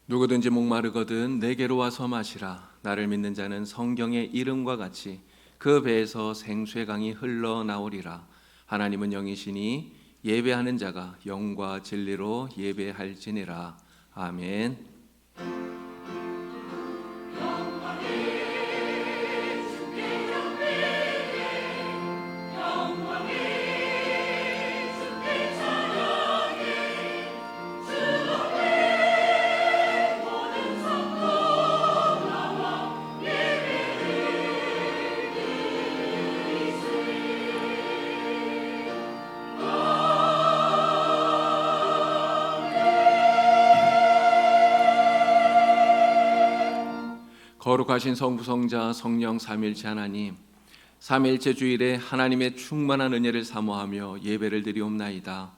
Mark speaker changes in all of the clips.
Speaker 1: 누구든지 목마르거든 내게로 와서 마시라. 나를 믿는 자는 성경의 이름과 같이 그 배에서 생수의 강이 흘러나오리라. 하나님은 영이시니 예배하는 자가 영과 진리로 예배할지니라. 아멘. 거룩하신 성부성자 성령 삼위일체 하나님, 삼위일체 주일에 하나님의 충만한 은혜를 사모하며 예배를 드리옵나이다.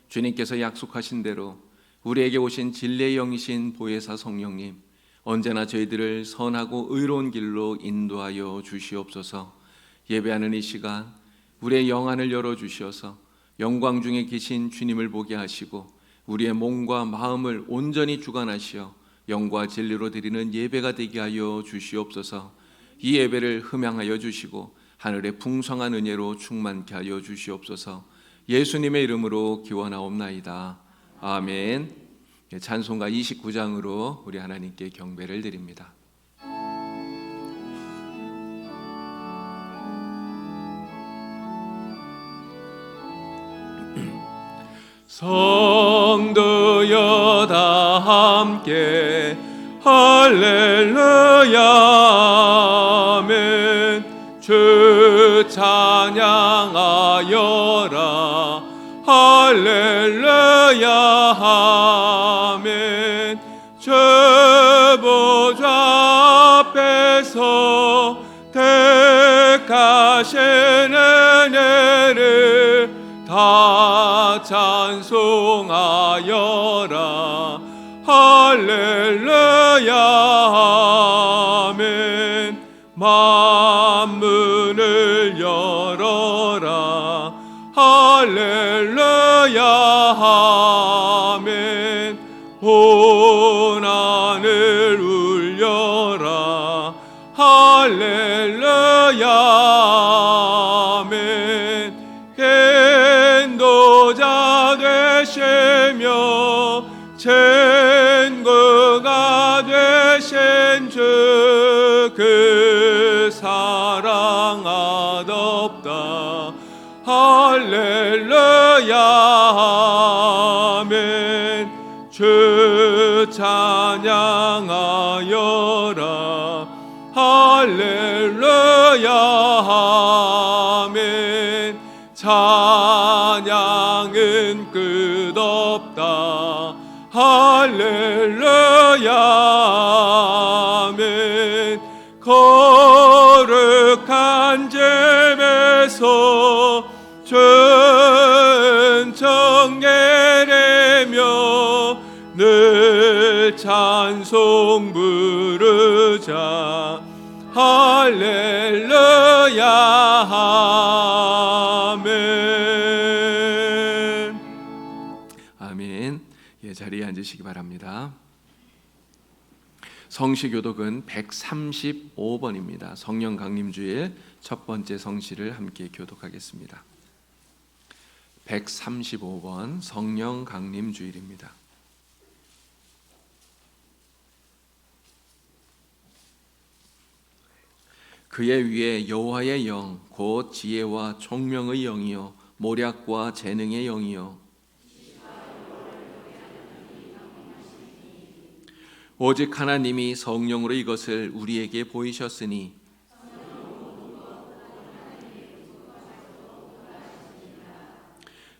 Speaker 1: 주님께서 약속하신 대로 우리에게 오신 진리의 영이신 보혜사 성령님, 언제나 저희들을 선하고 의로운 길로 인도하여 주시옵소서. 예배하는 이 시간 우리의 영안을 열어주셔서 영광 중에 계신 주님을 보게 하시고 우리의 몸과 마음을 온전히 주관하시어 영과 진리로 드리는 예배가 되게 하여 주시옵소서. 이 예배를 흠양하여 주시고 하늘의 풍성한 은혜로 충만케 하여 주시옵소서. 예수님의 이름으로 기원하옵나이다. 아멘. 찬송가 29장으로 우리 하나님께 경배를 드립니다. 성도여 다 함께 할렐루야 아멘. 주 찬양하여라 할렐루야 아멘. 주 보좌 앞에서 택하신 은혜를 다 찬송하여라 할렐루야 아멘. 만문을 열어라 할렐루야 아멘. 온 하늘 울려라 할렐루야 아멘. 인도자 되시며 친구가 되신 주 그 사랑하옵다 할렐루야 아멘. 주 찬양하여라 할렐루야 아멘. 찬양은 끝없다 할렐루야 아멘. 거룩한 집에서 전청 예배며 늘 찬송 부르자 할렐루야 아멘. 아멘. 자리에 앉으시기 바랍니다. 성시교독은 135번입니다. 성령 강림주일 첫 번째 성시를 함께 교독하겠습니다. 135번 성령 강림주일입니다. 그의 위에 여호와의 영 곧 지혜와 총명의 영이요 모략과 재능의 영이요 오직 하나님이 성령으로 이것을 우리에게 보이셨으니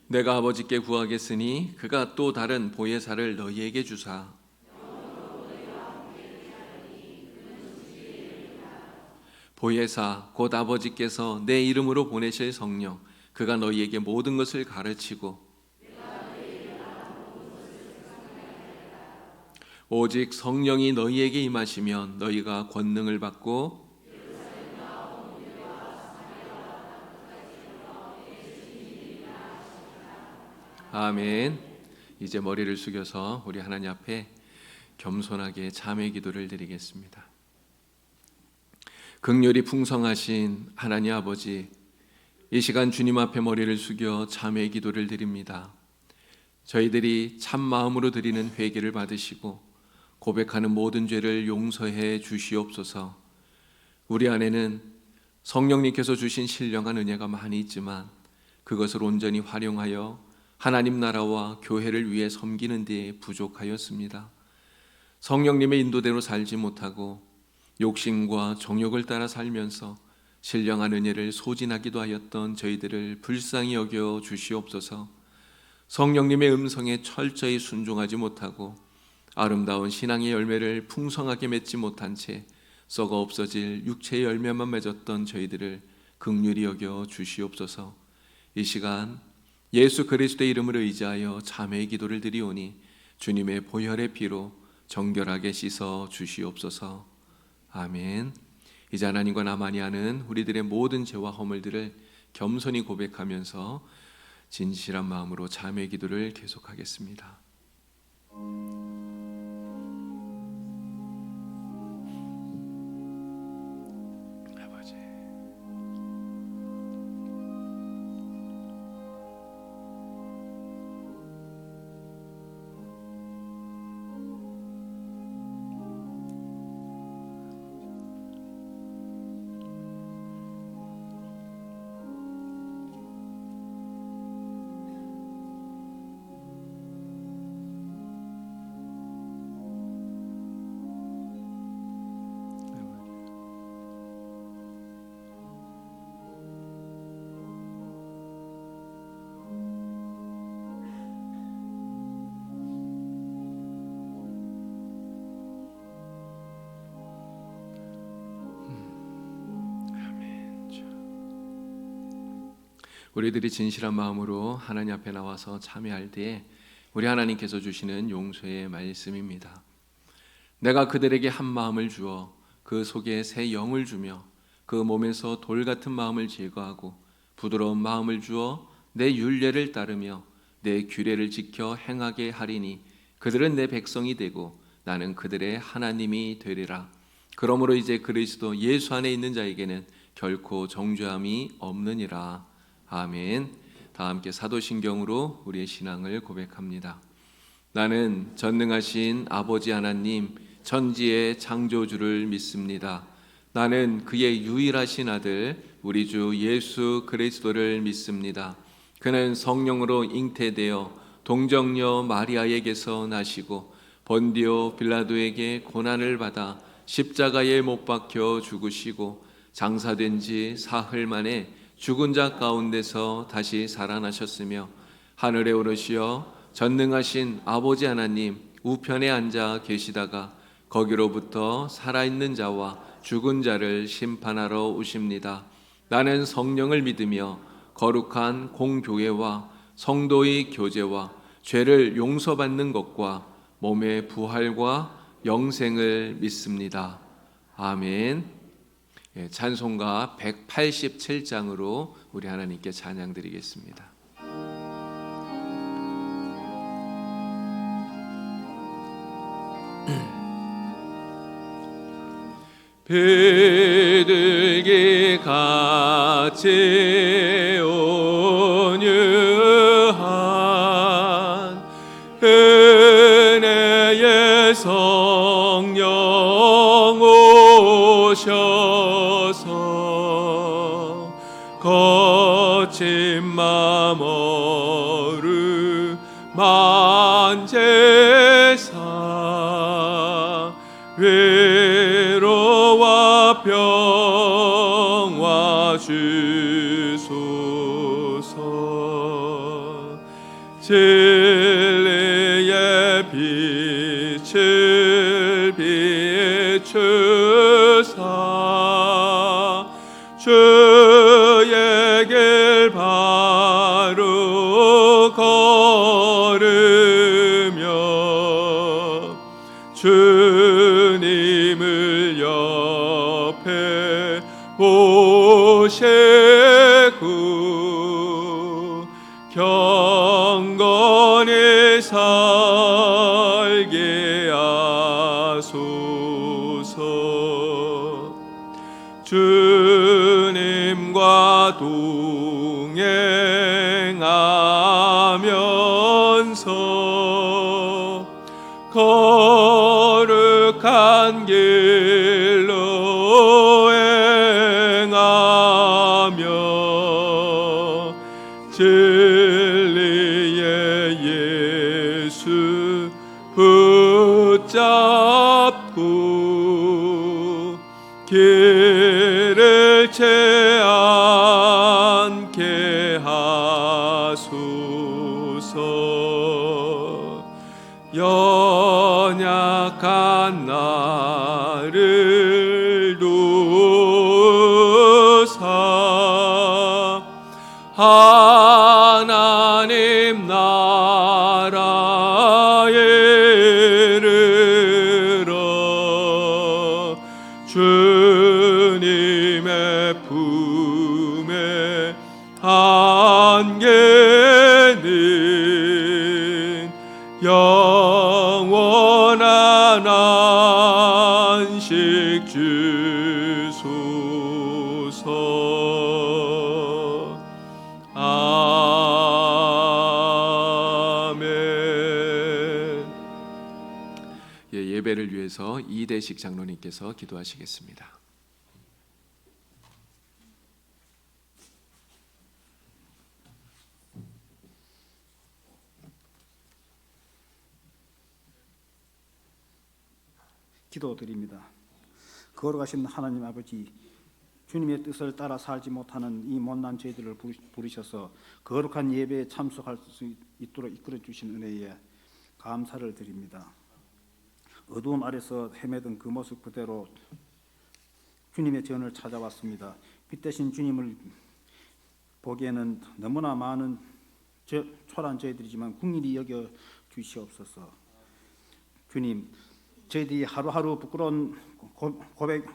Speaker 1: 내가 아버지께 구하겠으니 그가 또 다른 보혜사를 너희에게 주사 보혜사 곧 아버지께서 내 이름으로 보내실 성령 그가 너희에게 모든 것을 가르치고 오직 성령이 너희에게 임하시면 너희가 권능을 받고 아멘. 이제 머리를 숙여서 우리 하나님 앞에 겸손하게 자매 기도를 드리겠습니다. 긍휼이 풍성하신 하나님 아버지, 이 시간 주님 앞에 머리를 숙여 자매 기도를 드립니다. 저희들이 참 마음으로 드리는 회개를 받으시고 고백하는 모든 죄를 용서해 주시옵소서. 우리 안에는 성령님께서 주신 신령한 은혜가 많이 있지만 그것을 온전히 활용하여 하나님 나라와 교회를 위해 섬기는 데에 부족하였습니다. 성령님의 인도대로 살지 못하고 욕심과 정욕을 따라 살면서 신령한 은혜를 소진하기도 하였던 저희들을 불쌍히 여겨 주시옵소서. 성령님의 음성에 철저히 순종하지 못하고 아름다운 신앙의 열매를 풍성하게 맺지 못한 채 썩어 없어질 육체의 열매만 맺었던 저희들을 긍휼히 여겨 주시옵소서. 이 시간 예수 그리스도의 이름을 의지하여 자매의 기도를 드리오니 주님의 보혈의 피로 정결하게 씻어 주시옵소서. 아멘. 이제 하나님과 나만이 아는 우리들의 모든 죄와 허물들을 겸손히 고백하면서 진실한 마음으로 자매의 기도를 계속하겠습니다. 아버지, 우리들이 진실한 마음으로 하나님 앞에 나와서 참여할 때에 우리 하나님께서 주시는 용서의 말씀입니다. 내가 그들에게 한 마음을 주어 그 속에 새 영을 주며 그 몸에서 돌 같은 마음을 제거하고 부드러운 마음을 주어 내 율례를 따르며 내 규례를 지켜 행하게 하리니 그들은 내 백성이 되고 나는 그들의 하나님이 되리라. 그러므로 이제 그리스도 예수 안에 있는 자에게는 결코 정죄함이 없느니라. 아멘. 다 함께 사도신경으로 우리의 신앙을 고백합니다. 나는 전능하신 아버지 하나님 천지의 창조주를 믿습니다. 나는 그의 유일하신 아들 우리 주 예수 그리스도를 믿습니다. 그는 성령으로 잉태되어 동정녀 마리아에게서 나시고 본디오 빌라도에게 고난을 받아 십자가에 못 박혀 죽으시고 장사된 지 사흘 만에 죽은 자 가운데서 다시 살아나셨으며 하늘에 오르시어 전능하신 아버지 하나님 우편에 앉아 계시다가 거기로부터 살아있는 자와 죽은 자를 심판하러 오십니다. 나는 성령을 믿으며 거룩한 공교회와 성도의 교제와 죄를 용서받는 것과 몸의 부활과 영생을 믿습니다. 아멘. 찬송가 187장으로 우리 하나님께 찬양 드리겠습니다. 비둘기 같이 온유한 은혜의 성령 오셔서 거친 맘 어루만제사 위로와 평화 주소서. 진리의 빛을 비추사 주의 길 바로 걸으며 주님을 옆에 모시고 경건히 살게 진리의 예수 붙잡고 길을 채않게 하소서. 연약한 나를 도우사 하나님 나라에 이르러 주님의 품에 안개는 영원한 안식 주소서. 아멘. 예배를 위해서 이대식 장로님께서 기도하시겠습니다.
Speaker 2: 기도드립니다. 거룩하신 하나님 아버지, 주님의 뜻을 따라 살지 못하는 이 못난 저희들을 부르셔서 거룩한 예배에 참석할 수 있도록 이끌어 주신 은혜에 감사를 드립니다. 어두움 아래서 헤매던 그 모습 그대로 주님의 전을 찾아왔습니다. 빛 대신 주님을 보기에는 너무나 많은 초라한 저희들이지만 국민이 여겨 주시옵소서. 주님, 저희들이 하루하루 부끄러운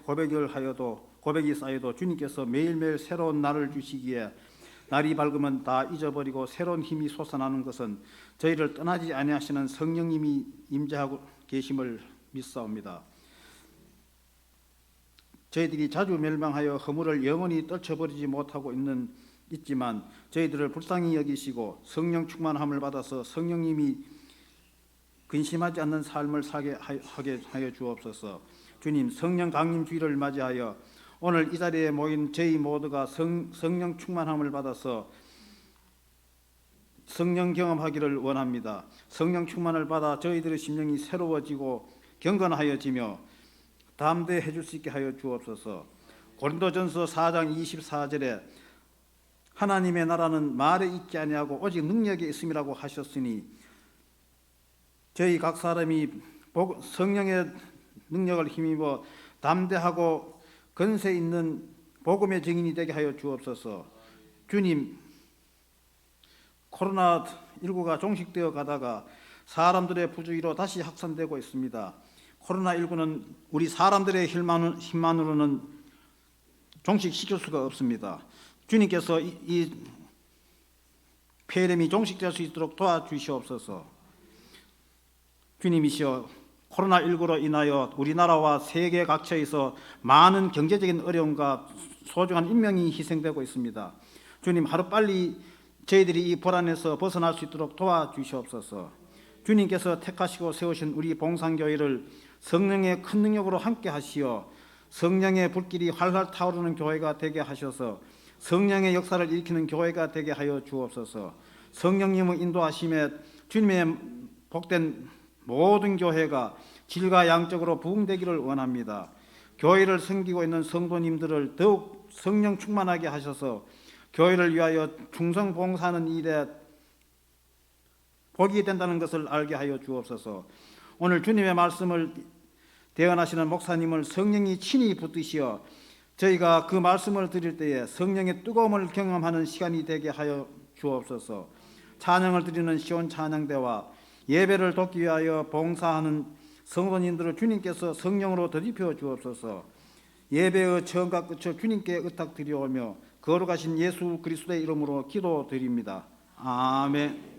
Speaker 2: 고백이 쌓여도 주님께서 매일매일 새로운 날을 주시기에 날이 밝으면 다 잊어버리고 새로운 힘이 솟아나는 것은 저희를 떠나지 아니하시는 성령님이 임재하고 계심을 믿사옵니다. 저희들이 자주 멸망하여 허물을 영원히 떨쳐버리지 못하고 있지만 저희들을 불쌍히 여기시고 성령 충만함을 받아서 성령님이 근심하지 않는 삶을 살게 하게 하여 주옵소서. 주님, 성령 강림 주일을 맞이하여 오늘 이 자리에 모인 저희 모두가 성령 충만함을 받아서 성령 경험하기를 원합니다. 성령 충만을 받아 저희들의 심령이 새로워지고 경건하여지며 담대해 줄 수 있게 하여 주옵소서. 고린도전서 4장 24절에 하나님의 나라는 말에 있지 아니하고 오직 능력에 있음이라고 하셨으니 저희 각 사람이 성령의 능력을 힘입어 담대하고 건세 있는 복음의 증인이 되게 하여 주옵소서. 주님, 코로나19가 종식되어 가다가 사람들의 부주의로 다시 확산되고 있습니다. 코로나19는 우리 사람들의 힘만으로는 종식시킬 수가 없습니다. 주님께서 이 폐렴이 종식될 수 있도록 도와주시옵소서. 주님이시여, 코로나19로 인하여 우리나라와 세계 각처에서 많은 경제적인 어려움과 소중한 인명이 희생되고 있습니다. 주님, 하루빨리 저희들이 이 불안에서 벗어날 수 있도록 도와주시옵소서. 주님께서 택하시고 세우신 우리 봉산교회를 성령의 큰 능력으로 함께 하시어 성령의 불길이 활활 타오르는 교회가 되게 하셔서 성령의 역사를 일으키는 교회가 되게 하여 주옵소서. 성령님의 인도하심에 주님의 복된 모든 교회가 질과 양적으로 부흥되기를 원합니다. 교회를 섬기고 있는 성도님들을 더욱 성령 충만하게 하셔서 교회를 위하여 충성 봉사하는 일에 복이 된다는 것을 알게 하여 주옵소서. 오늘 주님의 말씀을 대언하시는 목사님을 성령이 친히 붙드시어 저희가 그 말씀을 드릴 때에 성령의 뜨거움을 경험하는 시간이 되게 하여 주옵소서. 찬양을 드리는 시온 찬양대와 예배를 돕기 위하여 봉사하는 성도님들을 주님께서 성령으로 더입혀 주옵소서. 예배의 처음과 끝을 주님께 의탁드리오며 거룩하신 예수 그리스도의 이름으로 기도드립니다. 아멘.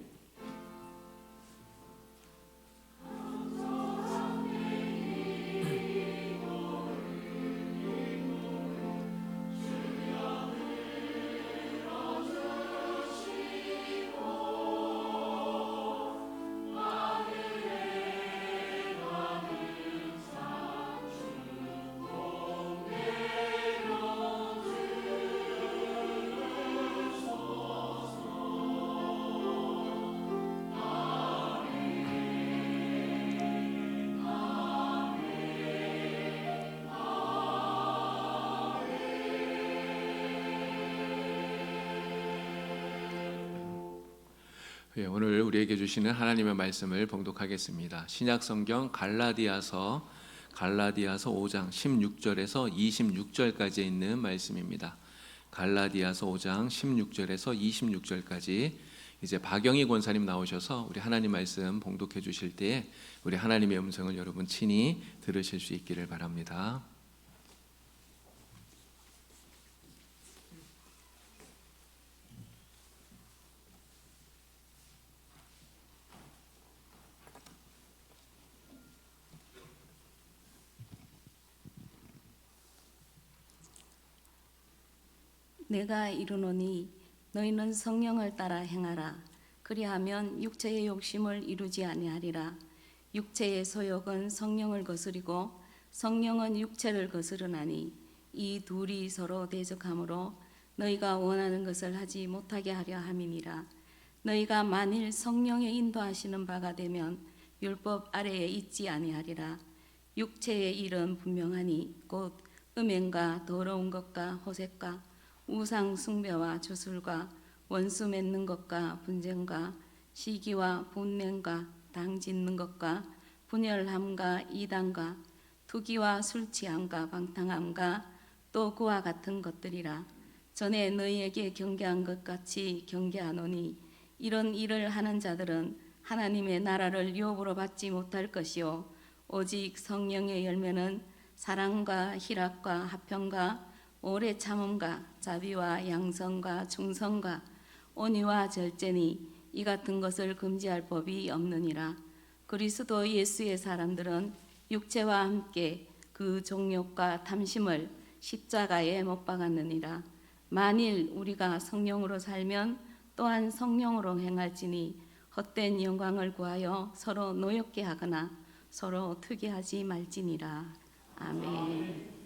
Speaker 1: 예, 오늘 우리에게 주시는 하나님의 말씀을 봉독하겠습니다. 신약 성경 갈라디아서 5장 16절에서 26절까지 있는 말씀입니다. 갈라디아서 5장 16절에서 26절까지 이제 박영희 권사님 나오셔서 우리 하나님 말씀 봉독해 주실 때에 우리 하나님의 음성을 여러분 친히 들으실 수 있기를 바랍니다.
Speaker 3: 내가 이르노니 너희는 성령을 따라 행하라. 그리하면 육체의 욕심을 이루지 아니하리라. 육체의 소욕은 성령을 거스리고 성령은 육체를 거스르나니 이 둘이 서로 대적하므로 너희가 원하는 것을 하지 못하게 하려 함이니라. 너희가 만일 성령의 인도하시는 바가 되면 율법 아래에 있지 아니하리라. 육체의 일은 분명하니 곧 음행과 더러운 것과 호색과 우상 숭배와 주술과 원수 맺는 것과 분쟁과 시기와 분냄과 당 짓는 것과 분열함과 이단과 투기와 술 취함과 방탕함과 또 그와 같은 것들이라. 전에 너희에게 경계한 것 같이 경계하노니 이런 일을 하는 자들은 하나님의 나라를 유업으로 받지 못할 것이요 오직 성령의 열매는 사랑과 희락과 화평과 오래 참음과 자비와 양성과 충성과 온유와 절제니 이 같은 것을 금지할 법이 없느니라. 그리스도 예수의 사람들은 육체와 함께 그 정욕과 탐심을 십자가에 못 박았느니라. 만일 우리가 성령으로 살면 또한 성령으로 행할지니 헛된 영광을 구하여 서로 노엽게 하거나 서로 투기하지 말지니라. 아멘.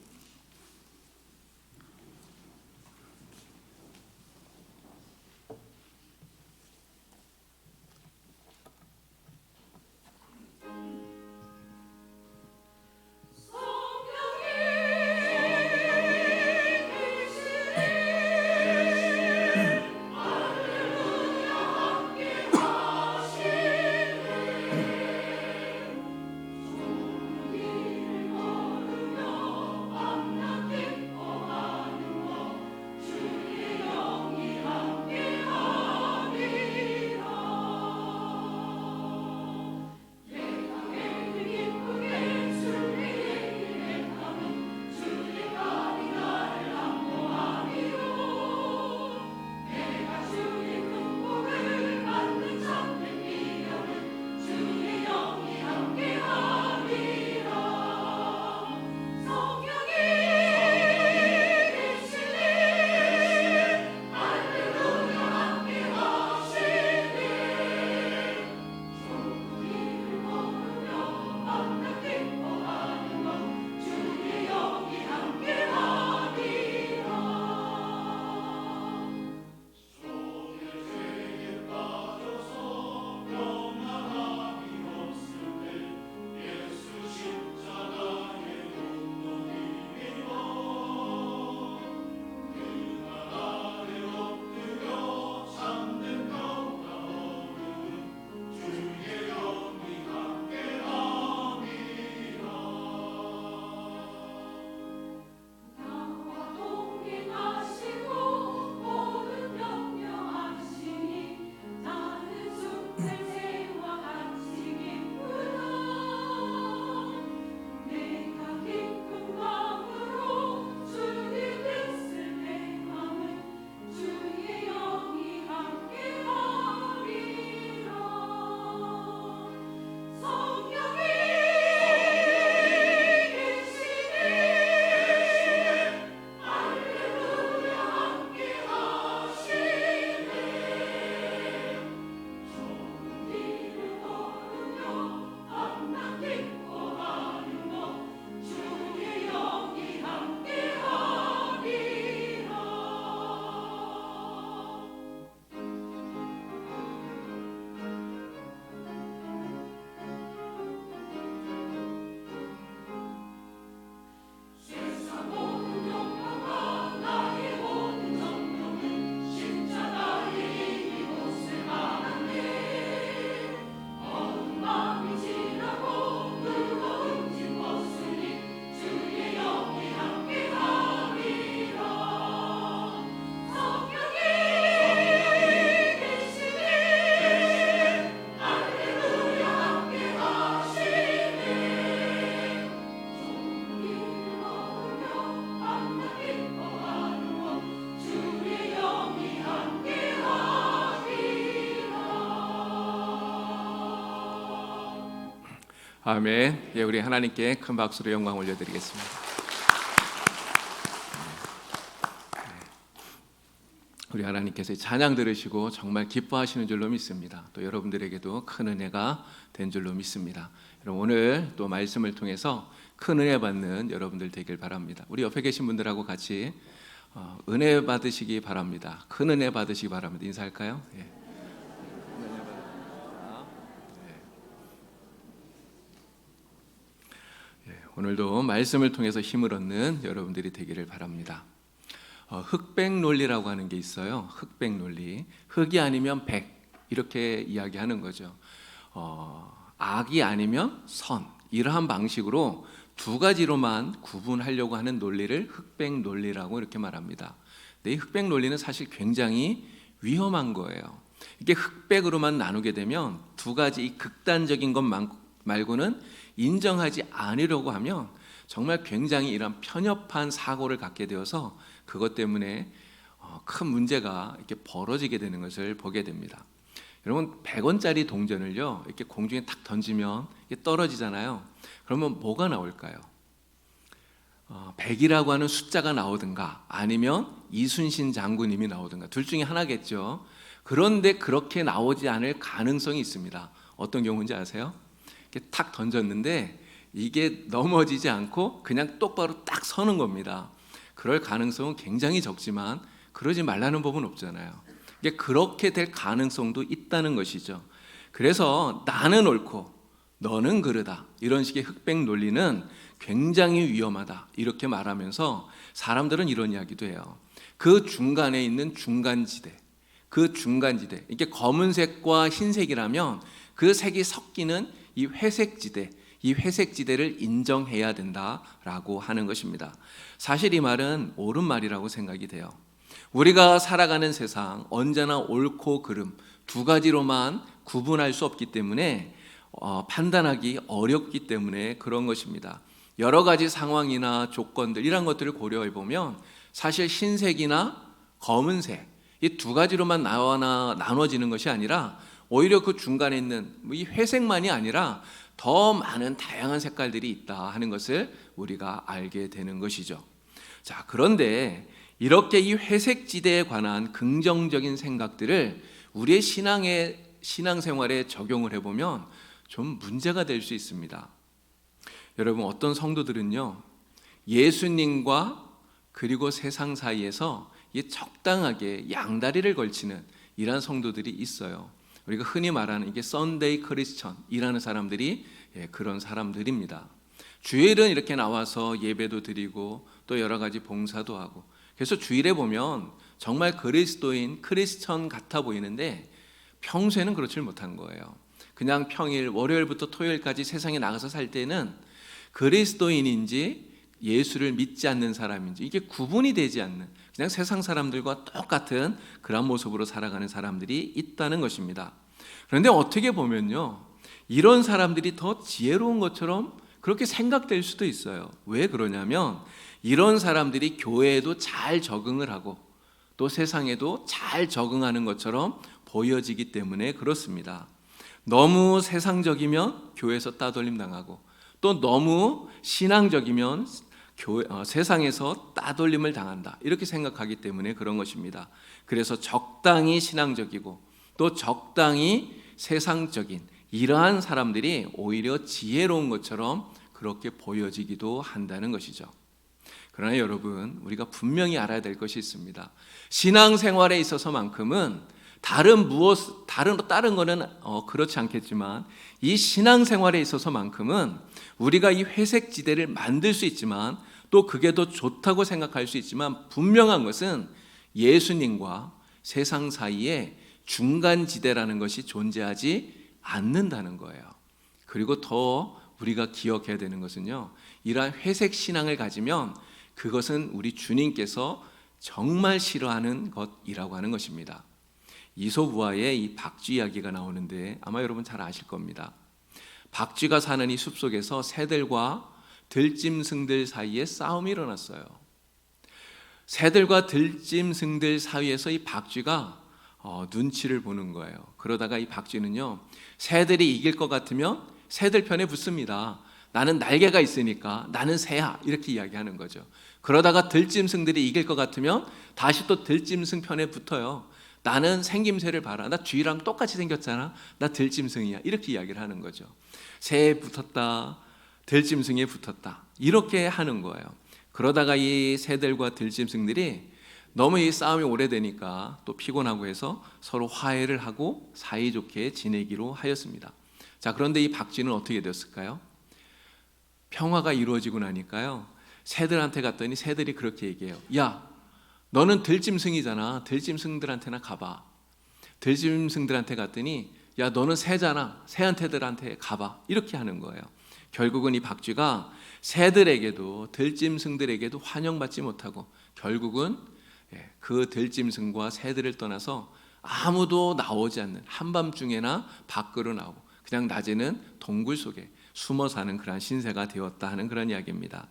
Speaker 1: 아멘. 예, 우리 하나님께 큰 박수로 영광 올려드리겠습니다. 우리 하나님께서 찬양 들으시고 정말 기뻐하시는 줄로 믿습니다. 또 여러분들에게도 큰 은혜가 된 줄로 믿습니다. 여러분 오늘 또 말씀을 통해서 큰 은혜 받는 여러분들 되길 바랍니다. 우리 옆에 계신 분들하고 같이 은혜 받으시기 바랍니다. 큰 은혜 받으시기 바랍니다. 인사할까요? 예. 오늘도 말씀을 통해서 힘을 얻는 여러분들이 되기를 바랍니다. 흑백 논리라고 하는 게 있어요. 흑백 논리. 흑이 아니면 백 이렇게 이야기하는 거죠. 악이 아니면 선 이러한 방식으로 두 가지로만 구분하려고 하는 논리를 흑백 논리라고 이렇게 말합니다. 근데 이 흑백 논리는 사실 굉장히 위험한 거예요. 이게 흑백으로만 나누게 되면 두 가지 이 극단적인 것 말고는 인정하지 않으려고 하면 정말 굉장히 이런 편협한 사고를 갖게 되어서 그것 때문에 큰 문제가 이렇게 벌어지게 되는 것을 보게 됩니다. 여러분 100원짜리 동전을요 이렇게 공중에 탁 던지면 이게 떨어지잖아요. 그러면 뭐가 나올까요? 100이라고 하는 숫자가 나오든가 아니면 이순신 장군님이 나오든가 둘 중에 하나겠죠. 그런데 그렇게 나오지 않을 가능성이 있습니다. 어떤 경우인지 아세요? 이렇게 탁 던졌는데 이게 넘어지지 않고 그냥 똑바로 딱 서는 겁니다. 그럴 가능성은 굉장히 적지만 그러지 말라는 법은 없잖아요. 이게 그렇게 될 가능성도 있다는 것이죠. 그래서 나는 옳고 너는 그르다 이런 식의 흑백 논리는 굉장히 위험하다 이렇게 말하면서 사람들은 이런 이야기도 해요. 그 중간에 있는 중간지대, 그 중간지대 이게 검은색과 흰색이라면 그 색이 섞이는 이 회색지대, 이 회색지대를 인정해야 된다라고 하는 것입니다. 사실 이 말은 옳은 말이라고 생각이 돼요. 우리가 살아가는 세상 언제나 옳고 그름 두 가지로만 구분할 수 없기 때문에 판단하기 어렵기 때문에 그런 것입니다. 여러 가지 상황이나 조건들 이런 것들을 고려해 보면 사실 흰색이나 검은색 이 두 가지로만 나눠지는 것이 아니라 오히려 그 중간에 있는 이 회색만이 아니라 더 많은 다양한 색깔들이 있다 하는 것을 우리가 알게 되는 것이죠. 자, 그런데 이렇게 이 회색지대에 관한 긍정적인 생각들을 우리의 신앙생활에 적용을 해보면 좀 문제가 될 수 있습니다. 여러분 어떤 성도들은요 예수님과 그리고 세상 사이에서 적당하게 양다리를 걸치는 이러한 성도들이 있어요. 우리가 흔히 말하는 이게 썬데이 크리스천이라는 사람들이 그런 사람들입니다. 주일은 이렇게 나와서 예배도 드리고 또 여러 가지 봉사도 하고 그래서 주일에 보면 정말 그리스도인 크리스천 같아 보이는데 평소에는 그렇지 못한 거예요. 그냥 평일 월요일부터 토요일까지 세상에 나가서 살 때는 그리스도인인지 예수를 믿지 않는 사람인지 이게 구분이 되지 않는 그냥 세상 사람들과 똑같은 그런 모습으로 살아가는 사람들이 있다는 것입니다. 그런데 어떻게 보면요 이런 사람들이 더 지혜로운 것처럼 그렇게 생각될 수도 있어요. 왜 그러냐면 이런 사람들이 교회에도 잘 적응을 하고 또 세상에도 잘 적응하는 것처럼 보여지기 때문에 그렇습니다. 너무 세상적이면 교회에서 따돌림 당하고 또 너무 신앙적이면 세상에서 따돌림을 당한다 이렇게 생각하기 때문에 그런 것입니다. 그래서 적당히 신앙적이고 또 적당히 세상적인 이러한 사람들이 오히려 지혜로운 것처럼 그렇게 보여지기도 한다는 것이죠. 그러나 여러분 우리가 분명히 알아야 될 것이 있습니다. 신앙생활에 있어서만큼은 다른 거는 그렇지 않겠지만 이 신앙생활에 있어서만큼은 우리가 이 회색지대를 만들 수 있지만 또 그게 더 좋다고 생각할 수 있지만 분명한 것은 예수님과 세상 사이에 중간지대라는 것이 존재하지 않는다는 거예요. 그리고 더 우리가 기억해야 되는 것은요 이러한 회색 신앙을 가지면 그것은 우리 주님께서 정말 싫어하는 것이라고 하는 것입니다. 이솝우화의 이 박쥐 이야기가 나오는데 아마 여러분 잘 아실 겁니다. 박쥐가 사는 이 숲속에서 새들과 들짐승들 사이에 싸움이 일어났어요. 새들과 들짐승들 사이에서 이 박쥐가 눈치를 보는 거예요. 그러다가 이 박쥐는요 새들이 이길 것 같으면 새들 편에 붙습니다. 나는 날개가 있으니까 나는 새야, 이렇게 이야기하는 거죠. 그러다가 들짐승들이 이길 것 같으면 다시 또 들짐승 편에 붙어요. 나는 생김새를 봐라, 나 쥐랑 똑같이 생겼잖아, 나 들짐승이야, 이렇게 이야기를 하는 거죠. 새에 붙었다, 들짐승에 붙었다, 이렇게 하는 거예요. 그러다가 이 새들과 들짐승들이 너무 이 싸움이 오래되니까 또 피곤하고 해서 서로 화해를 하고 사이좋게 지내기로 하였습니다. 자, 그런데 이 박쥐는 어떻게 되었을까요? 평화가 이루어지고 나니까요, 새들한테 갔더니 새들이 그렇게 얘기해요. 야, 너는 들짐승이잖아, 들짐승들한테나 가봐. 들짐승들한테 갔더니 야, 너는 새잖아, 새한테들한테 가봐, 이렇게 하는 거예요. 결국은 이 박쥐가 새들에게도 들짐승들에게도 환영받지 못하고 결국은 그 들짐승과 새들을 떠나서 아무도 나오지 않는, 한밤중에나 밖으로 나오고 그냥 낮에는 동굴 속에 숨어 사는 그런 신세가 되었다 하는 그런 이야기입니다.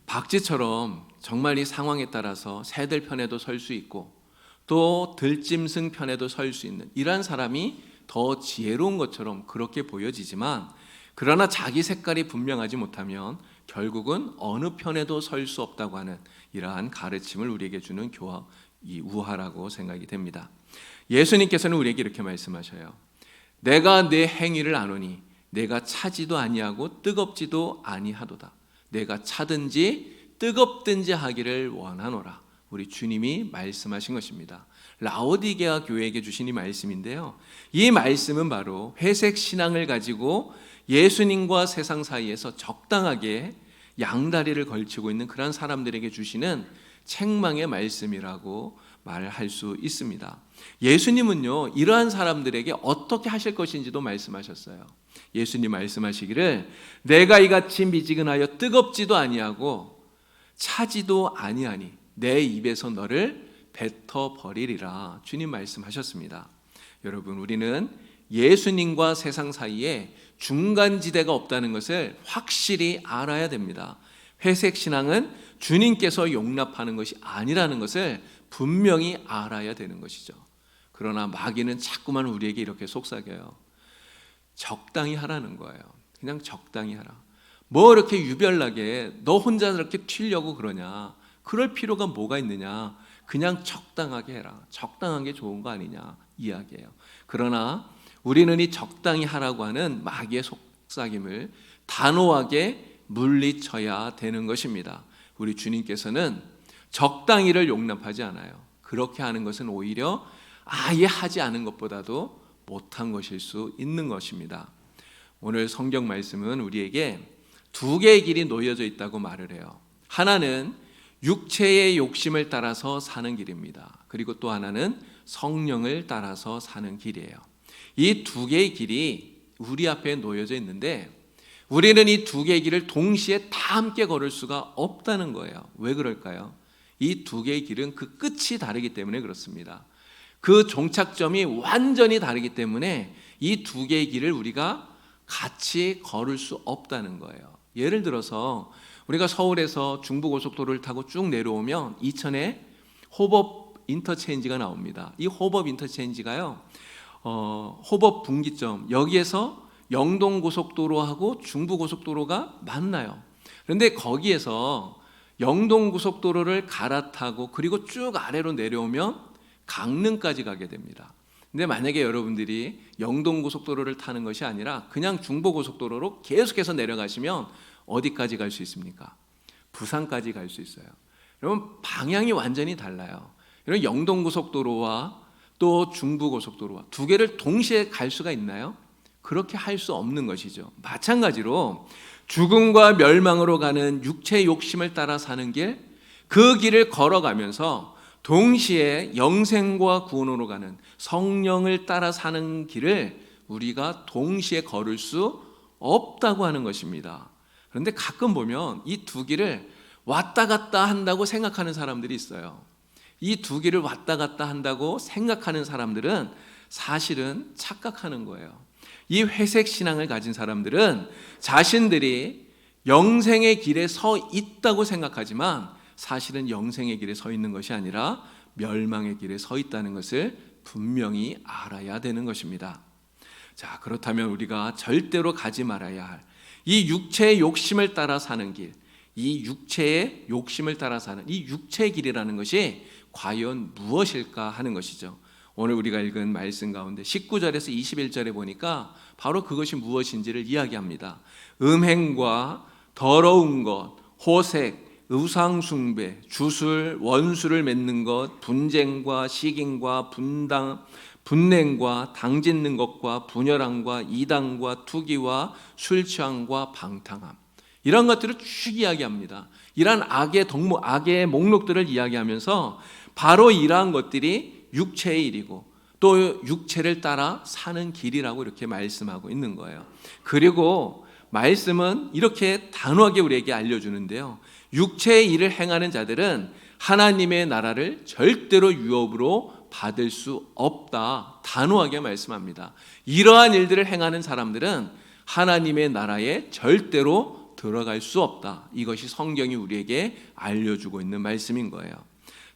Speaker 1: 박쥐처럼 정말 이 상황에 따라서 새들 편에도 설 수 있고 또 들짐승 편에도 설 수 있는 이러한 사람이 더 지혜로운 것처럼 그렇게 보여지지만, 그러나 자기 색깔이 분명하지 못하면 결국은 어느 편에도 설 수 없다고 하는 이러한 가르침을 우리에게 주는 이 우화라고 생각이 됩니다. 예수님께서는 우리에게 이렇게 말씀하셔요. 내가 내 행위를 아노니 내가 차지도 아니하고 뜨겁지도 아니하도다. 내가 차든지 뜨겁든지 하기를 원하노라. 우리 주님이 말씀하신 것입니다. 라오디게아 교회에게 주신 이 말씀인데요, 이 말씀은 바로 회색 신앙을 가지고 예수님과 세상 사이에서 적당하게 양다리를 걸치고 있는 그런 사람들에게 주시는 책망의 말씀이라고 말할 수 있습니다. 예수님은요, 이러한 사람들에게 어떻게 하실 것인지도 말씀하셨어요. 예수님 말씀하시기를 내가 이같이 미지근하여 뜨겁지도 아니하고 차지도 아니하니 내 입에서 너를 뱉어 버리리라. 주님 말씀하셨습니다. 여러분, 우리는 예수님과 세상 사이에 중간지대가 없다는 것을 확실히 알아야 됩니다. 회색 신앙은 주님께서 용납하는 것이 아니라는 것을 분명히 알아야 되는 것이죠. 그러나 마귀는 자꾸만 우리에게 이렇게 속삭여요. 적당히 하라는 거예요. 그냥 적당히 하라. 뭐 이렇게 유별나게 너 혼자 이렇게 튀려고 그러냐, 그럴 필요가 뭐가 있느냐, 그냥 적당하게 해라, 적당한 게 좋은 거 아니냐 이야기예요. 그러나 우리는 이 적당히 하라고 하는 마귀의 속삭임을 단호하게 물리쳐야 되는 것입니다. 우리 주님께서는 적당히를 용납하지 않아요. 그렇게 하는 것은 오히려 아예 하지 않은 것보다도 못한 것일 수 있는 것입니다. 오늘 성경 말씀은 우리에게 두 개의 길이 놓여져 있다고 말을 해요. 하나는 육체의 욕심을 따라서 사는 길입니다. 그리고 또 하나는 성령을 따라서 사는 길이에요. 이 두 개의 길이 우리 앞에 놓여져 있는데 우리는 이 두 개의 길을 동시에 다 함께 걸을 수가 없다는 거예요. 왜 그럴까요? 이 두 개의 길은 그 끝이 다르기 때문에 그렇습니다. 그 종착점이 완전히 다르기 때문에 이 두 개의 길을 우리가 같이 걸을 수 없다는 거예요. 예를 들어서 우리가 서울에서 중부고속도로를 타고 쭉 내려오면 이천에 호법 인터체인지가 나옵니다. 이 호법 인터체인지가요, 호법 분기점, 여기에서 영동고속도로하고 중부고속도로가 만나요. 그런데 거기에서 영동고속도로를 갈아타고 그리고 쭉 아래로 내려오면 강릉까지 가게 됩니다. 근데 만약에 여러분들이 영동고속도로를 타는 것이 아니라 그냥 중부고속도로로 계속해서 내려가시면 어디까지 갈 수 있습니까? 부산까지 갈 수 있어요. 여러분, 방향이 완전히 달라요. 여러분, 영동고속도로와 또 중부고속도로와 두 개를 동시에 갈 수가 있나요? 그렇게 할 수 없는 것이죠. 마찬가지로 죽음과 멸망으로 가는 육체의 욕심을 따라 사는 길, 그 길을 걸어가면서 동시에 영생과 구원으로 가는 성령을 따라 사는 길을 우리가 동시에 걸을 수 없다고 하는 것입니다. 그런데 가끔 보면 이 두 길을 왔다 갔다 한다고 생각하는 사람들이 있어요. 이 두 길을 왔다 갔다 한다고 생각하는 사람들은 사실은 착각하는 거예요. 이 회색 신앙을 가진 사람들은 자신들이 영생의 길에 서 있다고 생각하지만 사실은 영생의 길에 서 있는 것이 아니라 멸망의 길에 서 있다는 것을 분명히 알아야 되는 것입니다. 자, 그렇다면 우리가 절대로 가지 말아야 할 이 육체의 욕심을 따라 사는 길, 이 육체의 욕심을 따라 사는 이 육체의 길이라는 것이 과연 무엇일까 하는 것이죠. 오늘 우리가 읽은 말씀 가운데 19절에서 21절에 보니까 바로 그것이 무엇인지를 이야기합니다. 음행과 더러운 것, 호색, 우상숭배, 주술, 원수를 맺는 것, 분쟁과 시긴과 분냉과 당짓는 것과 분열함과 이단과 투기와 술 취함과 방탕함, 이런 것들을 쭉 이야기합니다. 이러한 악의 목록들을 이야기하면서 바로 이러한 것들이 육체의 일이고 또 육체를 따라 사는 길이라고 이렇게 말씀하고 있는 거예요. 그리고 말씀은 이렇게 단호하게 우리에게 알려주는데요, 육체의 일을 행하는 자들은 하나님의 나라를 절대로 유업으로 받을 수 없다, 단호하게 말씀합니다. 이러한 일들을 행하는 사람들은 하나님의 나라에 절대로 들어갈 수 없다. 이것이 성경이 우리에게 알려주고 있는 말씀인 거예요.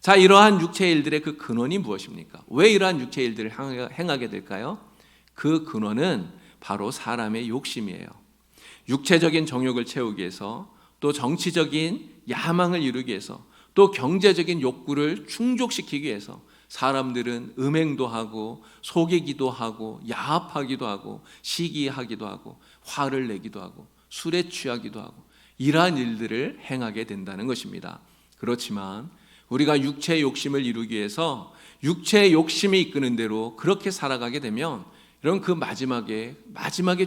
Speaker 1: 자, 이러한 육체의 일들의 그 근원이 무엇입니까? 왜 이러한 육체의 일들을 행하게 될까요? 그 근원은 바로 사람의 욕심이에요. 육체적인 정욕을 채우기 위해서, 또 정치적인 야망을 이루기 위해서, 또 경제적인 욕구를 충족시키기 위해서 사람들은 음행도 하고 속이기도 하고 야합하기도 하고 시기하기도 하고 화를 내기도 하고 술에 취하기도 하고 이러한 일들을 행하게 된다는 것입니다. 그렇지만 우리가 육체의 욕심을 이루기 위해서 육체의 욕심이 이끄는 대로 그렇게 살아가게 되면 이런 그 마지막에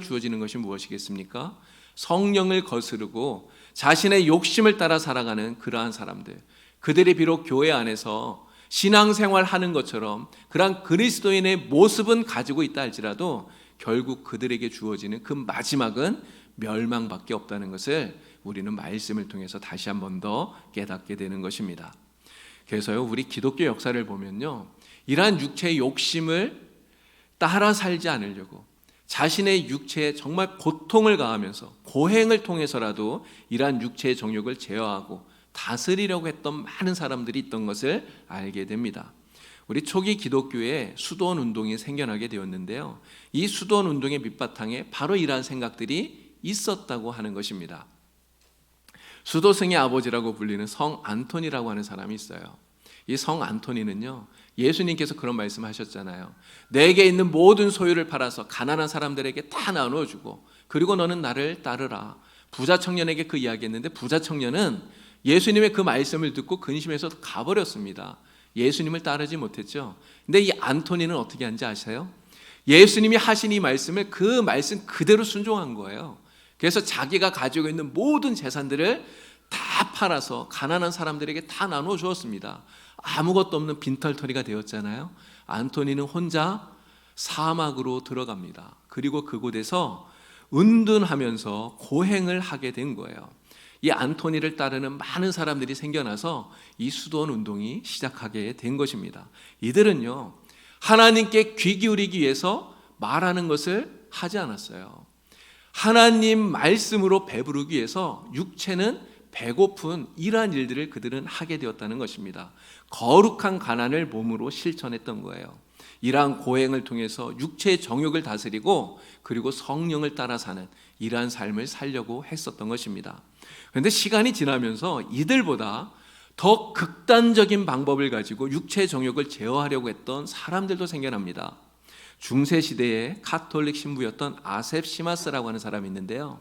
Speaker 1: 주어지는 것이 무엇이겠습니까? 성령을 거스르고 자신의 욕심을 따라 살아가는 그러한 사람들, 그들이 비록 교회 안에서 신앙생활 하는 것처럼 그러한 그리스도인의 모습은 가지고 있다 할지라도 결국 그들에게 주어지는 그 마지막은 멸망밖에 없다는 것을 우리는 말씀을 통해서 다시 한 번 더 깨닫게 되는 것입니다. 그래서요, 우리 기독교 역사를 보면요, 이러한 육체의 욕심을 따라 살지 않으려고 자신의 육체에 정말 고통을 가하면서 고행을 통해서라도 이러한 육체의 정욕을 제어하고 다스리려고 했던 많은 사람들이 있던 것을 알게 됩니다. 우리 초기 기독교에 수도원 운동이 생겨나게 되었는데요, 이 수도원 운동의 밑바탕에 바로 이러한 생각들이 있었다고 하는 것입니다. 수도승의 아버지라고 불리는 성 안토니라고 하는 사람이 있어요. 이 성 안토니는요, 예수님께서 그런 말씀하셨잖아요. 내게 있는 모든 소유를 팔아서 가난한 사람들에게 다 나눠주고 그리고 너는 나를 따르라. 부자 청년에게 그 이야기했는데 부자 청년은 예수님의 그 말씀을 듣고 근심해서 가버렸습니다. 예수님을 따르지 못했죠. 근데 이 안토니는 어떻게 한지 아세요? 예수님이 하신 이 말씀을 그 말씀 그대로 순종한 거예요. 그래서 자기가 가지고 있는 모든 재산들을 다 팔아서 가난한 사람들에게 다 나눠 주었습니다. 아무것도 없는 빈털터리가 되었잖아요. 안토니는 혼자 사막으로 들어갑니다. 그리고 그곳에서 은둔하면서 고행을 하게 된 거예요. 이 안토니를 따르는 많은 사람들이 생겨나서 이 수도원 운동이 시작하게 된 것입니다. 이들은요, 하나님께 귀 기울이기 위해서 말하는 것을 하지 않았어요. 하나님 말씀으로 배부르기 위해서 육체는 배고픈 이러한 일들을 그들은 하게 되었다는 것입니다. 거룩한 가난을 몸으로 실천했던 거예요. 이러한 고행을 통해서 육체의 정욕을 다스리고 그리고 성령을 따라 사는 이러한 삶을 살려고 했었던 것입니다. 그런데 시간이 지나면서 이들보다 더 극단적인 방법을 가지고 육체의 정욕을 제어하려고 했던 사람들도 생겨납니다. 중세시대의 카톨릭 신부였던 아셉 시마스라고 하는 사람이 있는데요,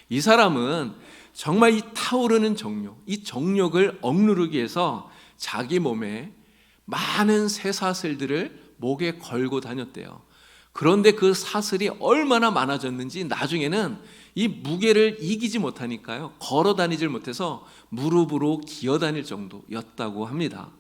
Speaker 1: 이 사람은 정말 이 타오르는 정욕, 이 정욕을 억누르기 위해서 자기 몸에 많은 쇠사슬들을 목에 걸고 다녔대요. 그런데 그 사슬이 얼마나 많아졌는지 나중에는 이 무게를 이기지 못하니까요, 걸어 다니질 못해서 무릎으로 기어 다닐 정도였다고 합니다.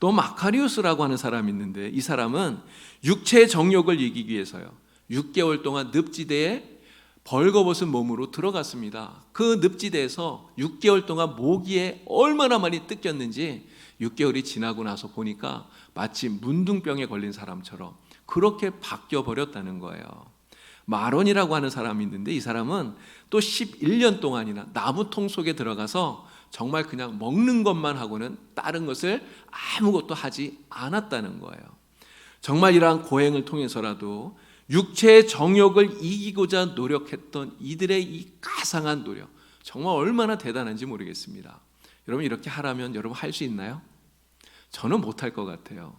Speaker 1: 또 마카리우스라고 하는 사람이 있는데 이 사람은 육체의 정욕을 이기기 위해서요, 6개월 동안 늪지대에 벌거벗은 몸으로 들어갔습니다. 그 늪지대에서 6개월 동안 모기에 얼마나 많이 뜯겼는지 6개월이 지나고 나서 보니까 마치 문둥병에 걸린 사람처럼 그렇게 바뀌어 버렸다는 거예요. 마론이라고 하는 사람이 있는데 이 사람은 또 11년 동안이나 나무통 속에 들어가서 정말 그냥 먹는 것만 하고는 다른 것을 아무것도 하지 않았다는 거예요. 정말 이러한 고행을 통해서라도 육체의 정욕을 이기고자 노력했던 이들의 이 가상한 노력, 정말 얼마나 대단한지 모르겠습니다. 여러분, 이렇게 하라면 여러분 할 수 있나요? 저는 못할 것 같아요.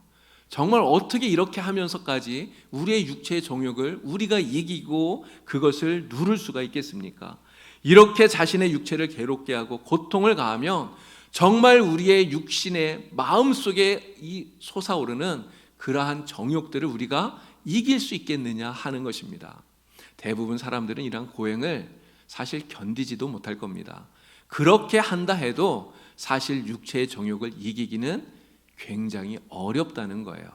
Speaker 1: 정말 어떻게 이렇게 하면서까지 우리의 육체의 정욕을 우리가 이기고 그것을 누를 수가 있겠습니까? 이렇게 자신의 육체를 괴롭게 하고 고통을 가하면 정말 우리의 육신의 마음속에 이 솟아오르는 그러한 정욕들을 우리가 이길 수 있겠느냐 하는 것입니다. 대부분 사람들은 이러한 고행을 사실 견디지도 못할 겁니다. 그렇게 한다 해도 사실 육체의 정욕을 이기기는 굉장히 어렵다는 거예요.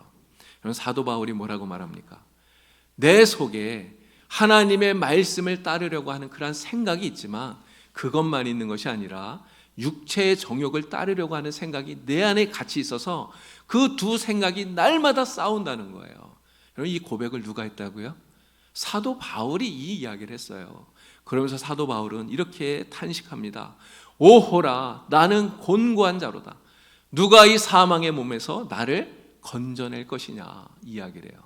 Speaker 1: 그럼 사도 바울이 뭐라고 말합니까? 내 속에 하나님의 말씀을 따르려고 하는 그런 생각이 있지만 그것만 있는 것이 아니라 육체의 정욕을 따르려고 하는 생각이 내 안에 같이 있어서 그 두 생각이 날마다 싸운다는 거예요. 여러분, 이 고백을 누가 했다고요? 사도 바울이 이 이야기를 했어요. 그러면서 사도 바울은 이렇게 탄식합니다. 오호라, 나는 곤고한 자로다. 누가 이 사망의 몸에서 나를 건져낼 것이냐 이야기를 해요.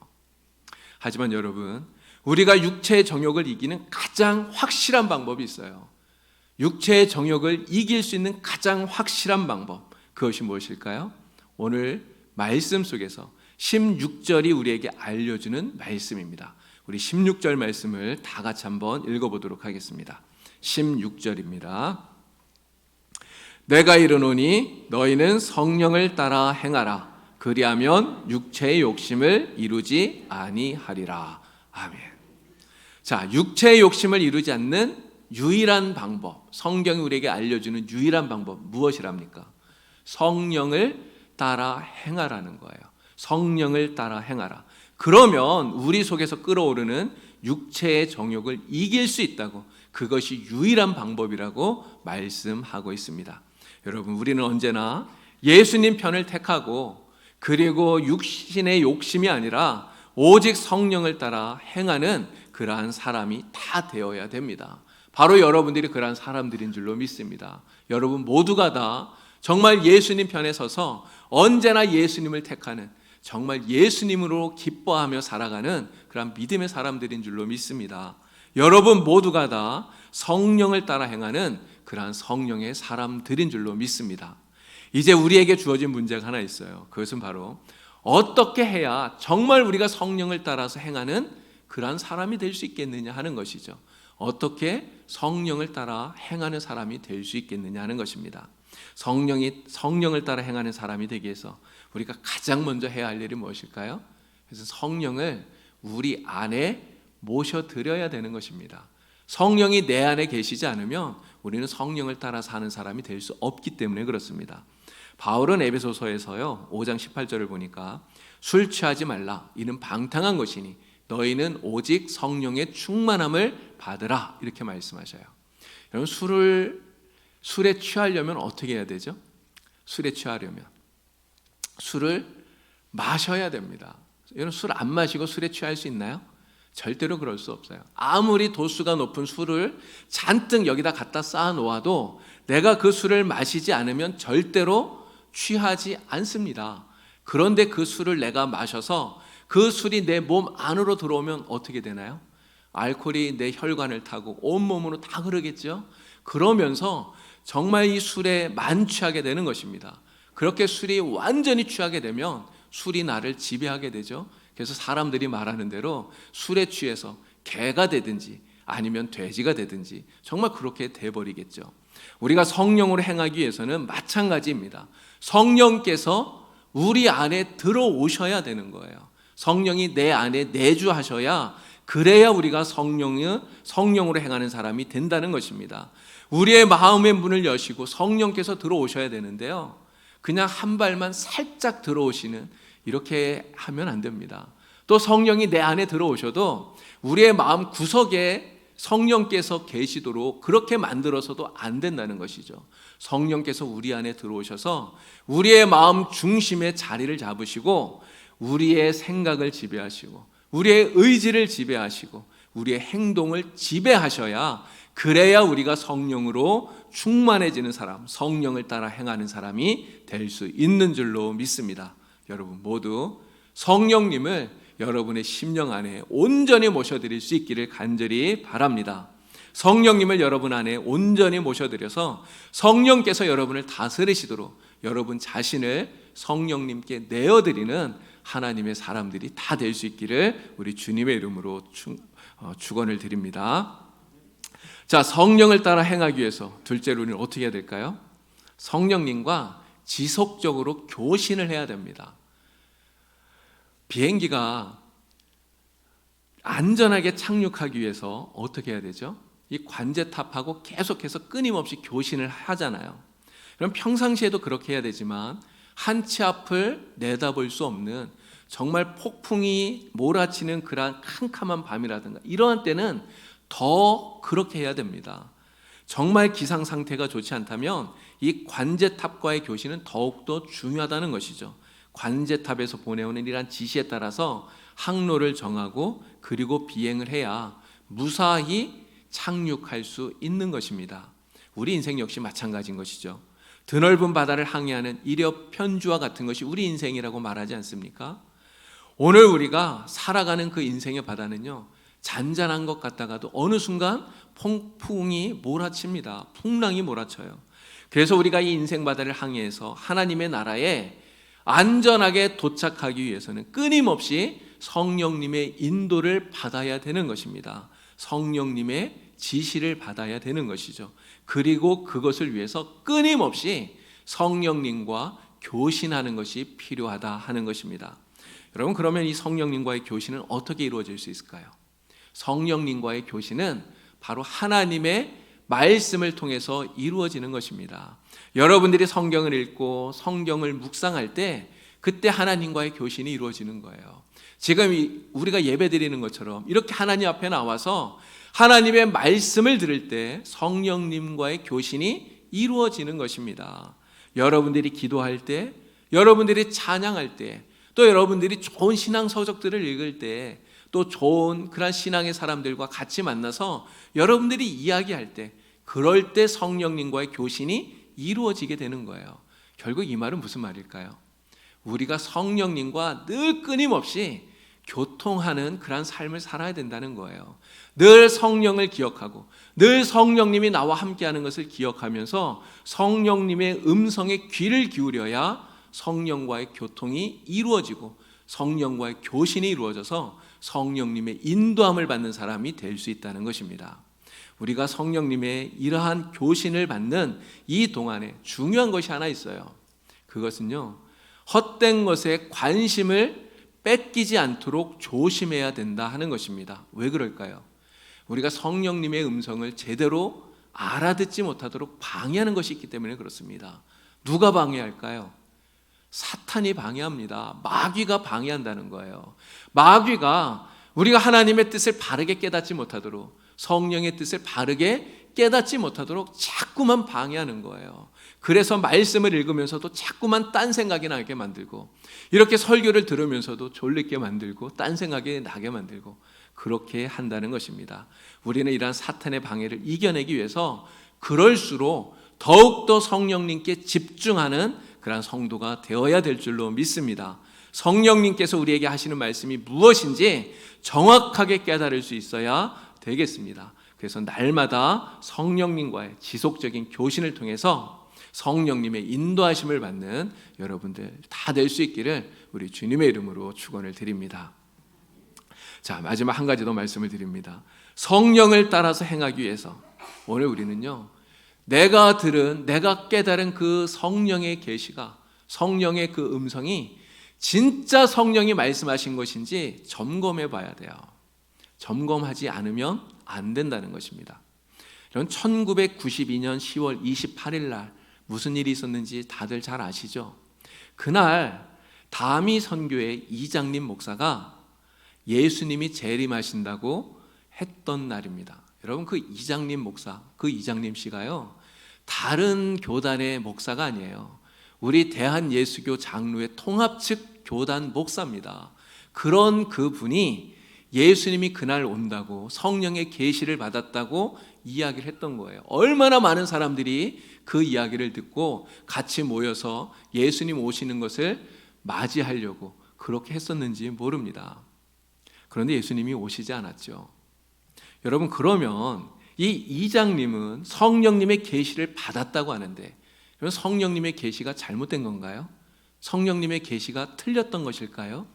Speaker 1: 하지만 여러분, 우리가 육체의 정욕을 이기는 가장 확실한 방법이 있어요. 육체의 정욕을 이길 수 있는 가장 확실한 방법, 그것이 무엇일까요? 오늘 말씀 속에서 16절이 우리에게 알려주는 말씀입니다. 우리 16절 말씀을 다 같이 한번 읽어보도록 하겠습니다. 16절입니다. 내가 이르노니 너희는 성령을 따라 행하라. 그리하면 육체의 욕심을 이루지 아니하리라. 아멘. 자, 육체의 욕심을 이루지 않는 유일한 방법, 성경이 우리에게 알려주는 유일한 방법 무엇이랍니까? 성령을 따라 행하라는 거예요. 성령을 따라 행하라. 그러면 우리 속에서 끓어오르는 육체의 정욕을 이길 수 있다고, 그것이 유일한 방법이라고 말씀하고 있습니다. 여러분, 우리는 언제나 예수님 편을 택하고 그리고 육신의 욕심이 아니라 오직 성령을 따라 행하는 그러한 사람이 다 되어야 됩니다. 바로 여러분들이 그러한 사람들인 줄로 믿습니다. 여러분 모두가 다 정말 예수님 편에 서서 언제나 예수님을 택하는, 정말 예수님으로 기뻐하며 살아가는 그런 믿음의 사람들인 줄로 믿습니다. 여러분 모두가 다 성령을 따라 행하는 그러한 성령의 사람들인 줄로 믿습니다. 이제 우리에게 주어진 문제가 하나 있어요. 그것은 바로 어떻게 해야 정말 우리가 성령을 따라서 행하는 그러한 사람이 될 수 있겠느냐 하는 것이죠. 어떻게 성령을 따라 행하는 사람이 될 수 있겠느냐 하는 것입니다. 성령을 따라 행하는 사람이 되기 위해서 우리가 가장 먼저 해야 할 일이 무엇일까요? 그래서 성령을 우리 안에 모셔드려야 되는 것입니다. 성령이 내 안에 계시지 않으면 우리는 성령을 따라 사는 사람이 될 수 없기 때문에 그렇습니다. 바울은 에베소서에서요 5장 18절을 보니까 술 취하지 말라, 이는 방탕한 것이니 너희는 오직 성령의 충만함을 받으라, 이렇게 말씀하셔요. 여러분, 술에 취하려면 어떻게 해야 되죠? 술에 취하려면 술을 마셔야 됩니다. 여러분, 술 안 마시고 술에 취할 수 있나요? 절대로 그럴 수 없어요. 아무리 도수가 높은 술을 잔뜩 여기다 갖다 쌓아 놓아도 내가 그 술을 마시지 않으면 절대로 취하지 않습니다. 그런데 그 술을 내가 마셔서 그 술이 내 몸 안으로 들어오면 어떻게 되나요? 알코올이 내 혈관을 타고 온몸으로 다 흐르겠죠. 그러면서 정말 이 술에 만취하게 되는 것입니다. 그렇게 술이 완전히 취하게 되면 술이 나를 지배하게 되죠. 그래서 사람들이 말하는 대로 술에 취해서 개가 되든지 아니면 돼지가 되든지 정말 그렇게 돼버리겠죠. 우리가 성령으로 행하기 위해서는 마찬가지입니다. 성령께서 우리 안에 들어오셔야 되는 거예요. 성령이 내 안에 내주하셔야, 그래야 우리가 성령으로 행하는 사람이 된다는 것입니다. 우리의 마음의 문을 여시고 성령께서 들어오셔야 되는데요, 그냥 한 발만 살짝 들어오시는, 이렇게 하면 안 됩니다. 또 성령이 내 안에 들어오셔도 우리의 마음 구석에 성령께서 계시도록 그렇게 만들어서도 안 된다는 것이죠. 성령께서 우리 안에 들어오셔서 우리의 마음 중심에 자리를 잡으시고 우리의 생각을 지배하시고 우리의 의지를 지배하시고 우리의 행동을 지배하셔야, 그래야 우리가 성령으로 충만해지는 사람, 성령을 따라 행하는 사람이 될 수 있는 줄로 믿습니다. 여러분 모두 성령님을 여러분의 심령 안에 온전히 모셔드릴 수 있기를 간절히 바랍니다. 성령님을 여러분 안에 온전히 모셔드려서 성령께서 여러분을 다스리시도록 여러분 자신을 성령님께 내어드리는 하나님의 사람들이 다 될 수 있기를 우리 주님의 이름으로 축원을 드립니다. 자, 성령을 따라 행하기 위해서 둘째로 우리는 어떻게 해야 될까요? 성령님과 지속적으로 교신을 해야 됩니다. 비행기가 안전하게 착륙하기 위해서 어떻게 해야 되죠? 이 관제탑하고 계속해서 끊임없이 교신을 하잖아요. 그럼 평상시에도 그렇게 해야 되지만 한 치 앞을 내다볼 수 없는 정말 폭풍이 몰아치는 그러한 캄캄한 밤이라든가 이러한 때는 더 그렇게 해야 됩니다. 정말 기상 상태가 좋지 않다면 이 관제탑과의 교신은 더욱더 중요하다는 것이죠. 관제탑에서 보내오는 이러한 지시에 따라서 항로를 정하고 그리고 비행을 해야 무사히 착륙할 수 있는 것입니다. 우리 인생 역시 마찬가지인 것이죠. 드넓은 바다를 항해하는 이력 편주와 같은 것이 우리 인생이라고 말하지 않습니까? 오늘 우리가 살아가는 그 인생의 바다는요, 잔잔한 것 같다가도 어느 순간 폭풍이 몰아칩니다. 풍랑이 몰아쳐요. 그래서 우리가 이 인생 바다를 항해해서 하나님의 나라에 안전하게 도착하기 위해서는 끊임없이 성령님의 인도를 받아야 되는 것입니다. 성령님의 지시를 받아야 되는 것이죠. 그리고 그것을 위해서 끊임없이 성령님과 교신하는 것이 필요하다 하는 것입니다. 여러분, 그러면 이 성령님과의 교신은 어떻게 이루어질 수 있을까요? 성령님과의 교신은 바로 하나님의 말씀을 통해서 이루어지는 것입니다. 여러분들이 성경을 읽고 성경을 묵상할 때 그때 하나님과의 교신이 이루어지는 거예요. 지금 우리가 예배드리는 것처럼 이렇게 하나님 앞에 나와서 하나님의 말씀을 들을 때 성령님과의 교신이 이루어지는 것입니다. 여러분들이 기도할 때, 여러분들이 찬양할 때, 또 여러분들이 좋은 신앙 서적들을 읽을 때, 또 좋은 그런 신앙의 사람들과 같이 만나서 여러분들이 이야기할 때, 그럴 때 성령님과의 교신이 이루어지게 되는 거예요. 결국 이 말은 무슨 말일까요? 우리가 성령님과 늘 끊임없이 교통하는 그런 삶을 살아야 된다는 거예요. 늘 성령을 기억하고 늘 성령님이 나와 함께하는 것을 기억하면서 성령님의 음성에 귀를 기울여야 성령과의 교통이 이루어지고 성령과의 교신이 이루어져서 성령님의 인도함을 받는 사람이 될 수 있다는 것입니다. 우리가 성령님의 이러한 교신을 받는 이 동안에 중요한 것이 하나 있어요. 그것은요, 헛된 것에 관심을 뺏기지 않도록 조심해야 된다 하는 것입니다. 왜 그럴까요? 우리가 성령님의 음성을 제대로 알아듣지 못하도록 방해하는 것이 있기 때문에 그렇습니다. 누가 방해할까요? 사탄이 방해합니다. 마귀가 방해한다는 거예요. 마귀가 우리가 하나님의 뜻을 바르게 깨닫지 못하도록, 성령의 뜻을 바르게 깨닫지 못하도록 자꾸만 방해하는 거예요. 그래서 말씀을 읽으면서도 자꾸만 딴 생각이 나게 만들고, 이렇게 설교를 들으면서도 졸리게 만들고 딴 생각이 나게 만들고, 그렇게 한다는 것입니다. 우리는 이러한 사탄의 방해를 이겨내기 위해서 그럴수록 더욱더 성령님께 집중하는 그런 성도가 되어야 될 줄로 믿습니다. 성령님께서 우리에게 하시는 말씀이 무엇인지 정확하게 깨달을 수 있어야 되겠습니다. 그래서 날마다 성령님과의 지속적인 교신을 통해서 성령님의 인도하심을 받는 여러분들 다 될 수 있기를 우리 주님의 이름으로 축원을 드립니다. 자, 마지막 한 가지 더 말씀을 드립니다. 성령을 따라서 행하기 위해서 오늘 우리는요, 내가 깨달은 그 성령의 계시가, 성령의 그 음성이 진짜 성령이 말씀하신 것인지 점검해 봐야 돼요. 점검하지 않으면 안 된다는 것입니다. 1992년 10월 28일 날 무슨 일이 있었는지 다들 잘 아시죠? 그날 다미 선교회 이장님 목사가 예수님이 재림하신다고 했던 날입니다. 여러분, 그 이장님 목사, 그 이장님 씨가요, 다른 교단의 목사가 아니에요. 우리 대한예수교 장로회 통합 측 교단 목사입니다. 그런 그분이 예수님이 그날 온다고, 성령의 계시를 받았다고 이야기를 했던 거예요. 얼마나 많은 사람들이 그 이야기를 듣고 같이 모여서 예수님 오시는 것을 맞이하려고 그렇게 했었는지 모릅니다. 그런데 예수님이 오시지 않았죠. 여러분, 그러면 이 이장님은 성령님의 계시를 받았다고 하는데, 그럼 성령님의 계시가 잘못된 건가요? 성령님의 계시가 틀렸던 것일까요?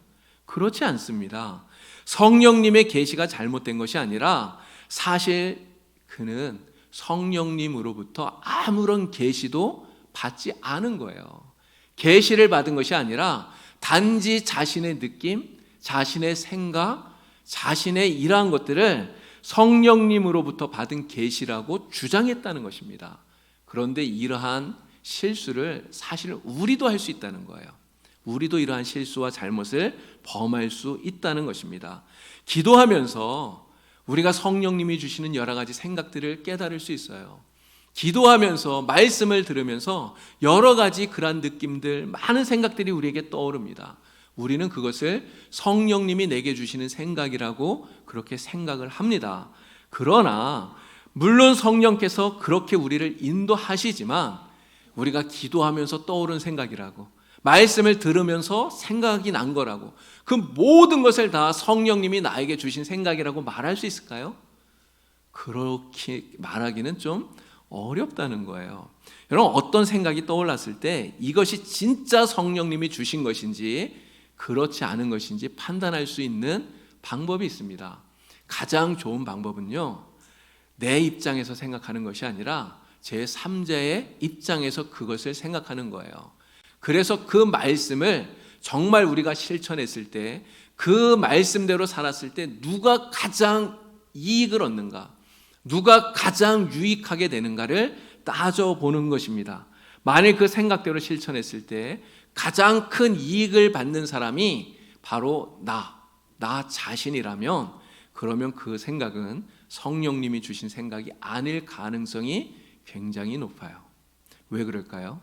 Speaker 1: 그렇지 않습니다. 성령님의 계시가 잘못된 것이 아니라 사실 그는 성령님으로부터 아무런 계시도 받지 않은 거예요. 계시를 받은 것이 아니라 단지 자신의 느낌, 자신의 생각, 자신의 이러한 것들을 성령님으로부터 받은 계시라고 주장했다는 것입니다. 그런데 이러한 실수를 사실 우리도 할 수 있다는 거예요. 우리도 이러한 실수와 잘못을 범할 수 있다는 것입니다. 기도하면서 우리가 성령님이 주시는 여러 가지 생각들을 깨달을 수 있어요. 기도하면서 말씀을 들으면서 여러 가지 그런 느낌들, 많은 생각들이 우리에게 떠오릅니다. 우리는 그것을 성령님이 내게 주시는 생각이라고 그렇게 생각을 합니다. 그러나 물론 성령께서 그렇게 우리를 인도하시지만 우리가 기도하면서 떠오른 생각이라고, 말씀을 들으면서 생각이 난 거라고, 그 모든 것을 다 성령님이 나에게 주신 생각이라고 말할 수 있을까요? 그렇게 말하기는 좀 어렵다는 거예요. 여러분, 어떤 생각이 떠올랐을 때 이것이 진짜 성령님이 주신 것인지 그렇지 않은 것인지 판단할 수 있는 방법이 있습니다. 가장 좋은 방법은요, 내 입장에서 생각하는 것이 아니라 제3자의 입장에서 그것을 생각하는 거예요. 그래서 그 말씀을 정말 우리가 실천했을 때, 그 말씀대로 살았을 때 누가 가장 이익을 얻는가, 누가 가장 유익하게 되는가를 따져보는 것입니다. 만일 그 생각대로 실천했을 때 가장 큰 이익을 받는 사람이 바로 나 자신이라면, 그러면 그 생각은 성령님이 주신 생각이 아닐 가능성이 굉장히 높아요. 왜 그럴까요?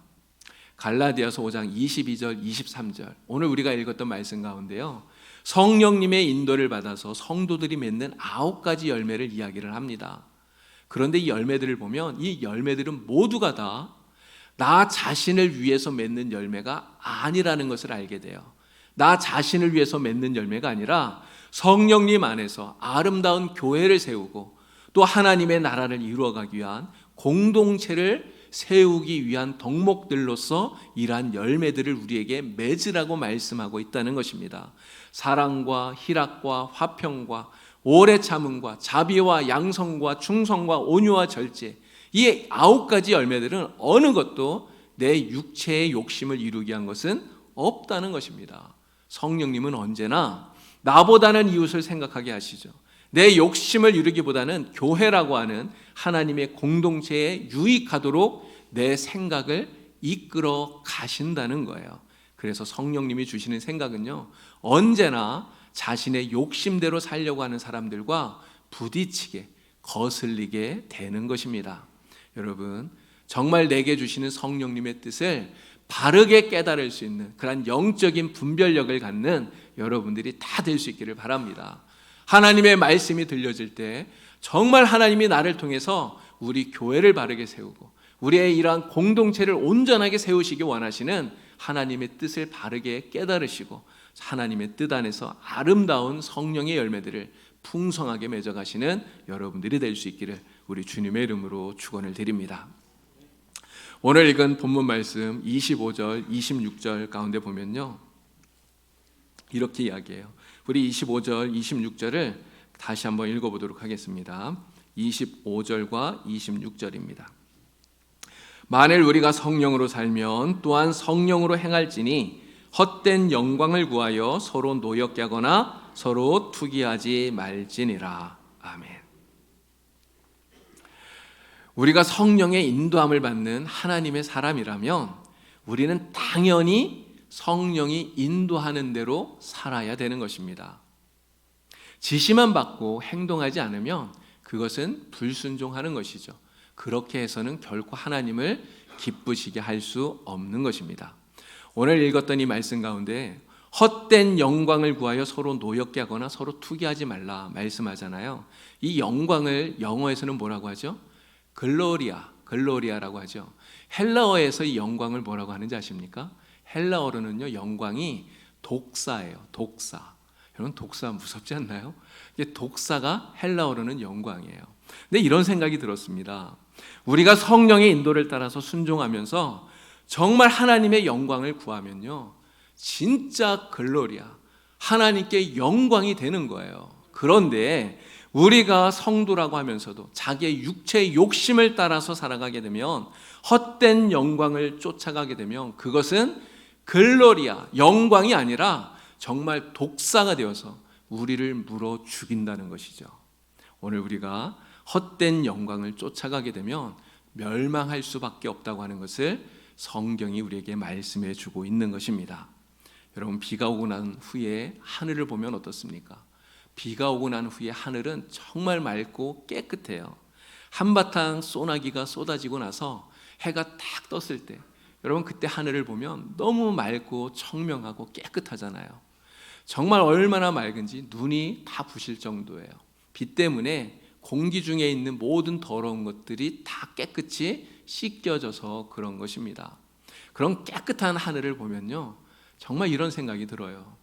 Speaker 1: 갈라디아서 5장 22절, 23절, 오늘 우리가 읽었던 말씀 가운데요, 성령님의 인도를 받아서 성도들이 맺는 9가지 열매를 이야기를 합니다. 그런데 이 열매들을 보면 이 열매들은 모두가 다 나 자신을 위해서 맺는 열매가 아니라는 것을 알게 돼요. 나 자신을 위해서 맺는 열매가 아니라 성령님 안에서 아름다운 교회를 세우고 또 하나님의 나라를 이루어가기 위한 공동체를 세우기 위한 덕목들로서 이러한 열매들을 우리에게 맺으라고 말씀하고 있다는 것입니다. 사랑과 희락과 화평과 오래 참음과 자비와 양성과 충성과 온유와 절제, 이 9가지 열매들은 어느 것도 내 육체의 욕심을 이루기 위한 것은 없다는 것입니다. 성령님은 언제나 나보다는 이웃을 생각하게 하시죠. 내 욕심을 이루기보다는 교회라고 하는 하나님의 공동체에 유익하도록 내 생각을 이끌어 가신다는 거예요. 그래서 성령님이 주시는 생각은요, 언제나 자신의 욕심대로 살려고 하는 사람들과 부딪히게, 거슬리게 되는 것입니다. 여러분, 정말 내게 주시는 성령님의 뜻을 바르게 깨달을 수 있는 그런 영적인 분별력을 갖는 여러분들이 다 될 수 있기를 바랍니다. 하나님의 말씀이 들려질 때 정말 하나님이 나를 통해서 우리 교회를 바르게 세우고 우리의 이러한 공동체를 온전하게 세우시기 원하시는 하나님의 뜻을 바르게 깨달으시고 하나님의 뜻 안에서 아름다운 성령의 열매들을 풍성하게 맺어가시는 여러분들이 될 수 있기를 우리 주님의 이름으로 축원을 드립니다. 오늘 읽은 본문 말씀 25절, 26절 가운데 보면요, 이렇게 이야기해요. 우리 25절, 26절을 다시 한번 읽어보도록 하겠습니다. 25절과 26절입니다. 만일 우리가 성령으로 살면 또한 성령으로 행할지니 헛된 영광을 구하여 서로 노엽게 하거나 서로 투기하지 말지니라. 아멘. 우리가 성령의 인도함을 받는 하나님의 사람이라면 우리는 당연히 성령이 인도하는 대로 살아야 되는 것입니다. 지시만 받고 행동하지 않으면 그것은 불순종하는 것이죠. 그렇게 해서는 결코 하나님을 기쁘시게 할 수 없는 것입니다. 오늘 읽었던 이 말씀 가운데 헛된 영광을 구하여 서로 노엽게 하거나 서로 투기하지 말라 말씀하잖아요. 이 영광을 영어에서는 뭐라고 하죠? 글로리아라고 하죠. 헬라어에서 이 영광을 뭐라고 하는지 아십니까? 헬라어로는요, 영광이 독사예요. 독사. 여러분 독사 무섭지 않나요? 이게 독사가 헬라어로는 영광이에요. 근데 이런 생각이 들었습니다. 우리가 성령의 인도를 따라서 순종하면서 정말 하나님의 영광을 구하면요, 진짜 글로리아, 하나님께 영광이 되는 거예요. 그런데 우리가 성도라고 하면서도 자기의 육체의 욕심을 따라서 살아가게 되면, 헛된 영광을 쫓아가게 되면 그것은 글로리아, 영광이 아니라 정말 독사가 되어서 우리를 물어 죽인다는 것이죠. 오늘 우리가 헛된 영광을 쫓아가게 되면 멸망할 수밖에 없다고 하는 것을 성경이 우리에게 말씀해 주고 있는 것입니다. 여러분, 비가 오고 난 후에 하늘을 보면 어떻습니까? 비가 오고 난 후에 하늘은 정말 맑고 깨끗해요. 한바탕 소나기가 쏟아지고 나서 해가 딱 떴을 때, 여러분 그때 하늘을 보면 너무 맑고 청명하고 깨끗하잖아요. 정말 얼마나 맑은지 눈이 다 부실 정도예요. 비 때문에 공기 중에 있는 모든 더러운 것들이 다 깨끗이 씻겨져서 그런 것입니다. 그런 깨끗한 하늘을 보면요, 정말 이런 생각이 들어요.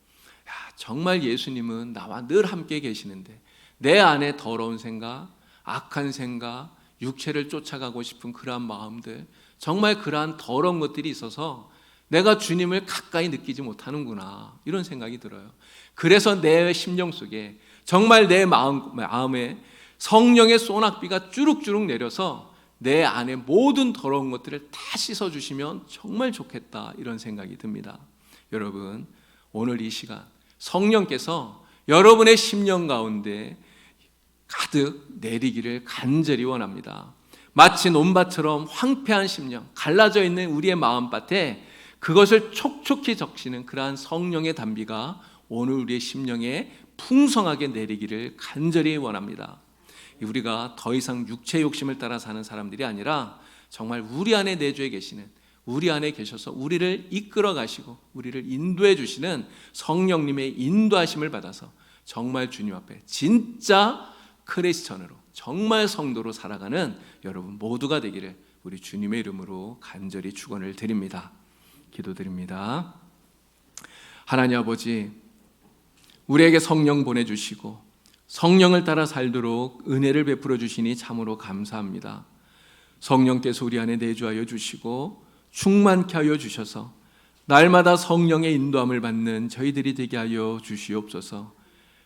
Speaker 1: 야, 정말 예수님은 나와 늘 함께 계시는데 내 안에 더러운 생각, 악한 생각, 육체를 쫓아가고 싶은 그러한 마음들, 정말 그러한 더러운 것들이 있어서 내가 주님을 가까이 느끼지 못하는구나, 이런 생각이 들어요. 그래서 내 심령 속에 정말 내 마음에 성령의 소낙비가 주룩주룩 내려서 내 안에 모든 더러운 것들을 다 씻어주시면 정말 좋겠다, 이런 생각이 듭니다. 여러분, 오늘 이 시간 성령께서 여러분의 심령 가운데 가득 내리기를 간절히 원합니다. 마치 논밭처럼 황폐한 심령, 갈라져 있는 우리의 마음밭에 그것을 촉촉히 적시는 그러한 성령의 단비가 오늘 우리의 심령에 풍성하게 내리기를 간절히 원합니다. 우리가 더 이상 육체 욕심을 따라 사는 사람들이 아니라 정말 우리 안에 내주에 계시는, 우리 안에 계셔서 우리를 이끌어 가시고 우리를 인도해 주시는 성령님의 인도하심을 받아서 정말 주님 앞에 진짜 크리스천으로, 정말 성도로 살아가는 여러분 모두가 되기를 우리 주님의 이름으로 간절히 축원을 드립니다. 기도드립니다. 하나님 아버지, 우리에게 성령 보내주시고 성령을 따라 살도록 은혜를 베풀어 주시니 참으로 감사합니다. 성령께서 우리 안에 내주하여 주시고 충만케 하여 주셔서 날마다 성령의 인도함을 받는 저희들이 되게 하여 주시옵소서.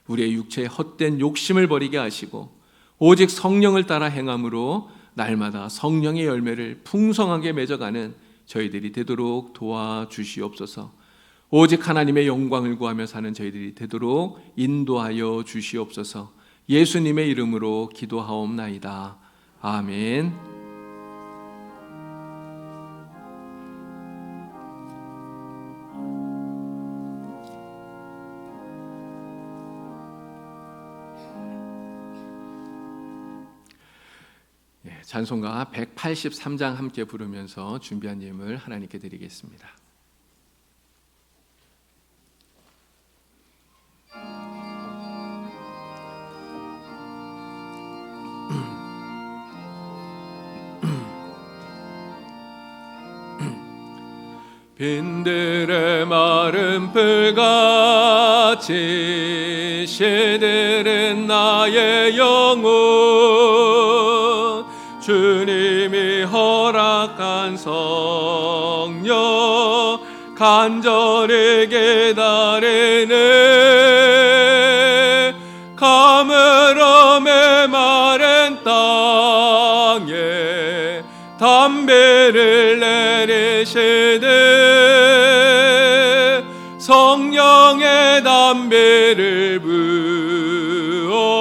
Speaker 1: 우리의 육체의 헛된 욕심을 버리게 하시고 오직 성령을 따라 행함으로 날마다 성령의 열매를 풍성하게 맺어가는 저희들이 되도록 도와주시옵소서. 오직 하나님의 영광을 구하며 사는 저희들이 되도록 인도하여 주시옵소서. 예수님의 이름으로 기도하옵나이다. 아멘. 찬송가 183장 함께 부르면서 준비한 예물 하나님께 드리겠습니다. 빈들의 마른 풀같이 시들은 나의 영혼, 주님이 허락한 성령 간절히 기다리네. 가물어 메마른 땅에 담비를 내리시네. 성령의 담비를 부어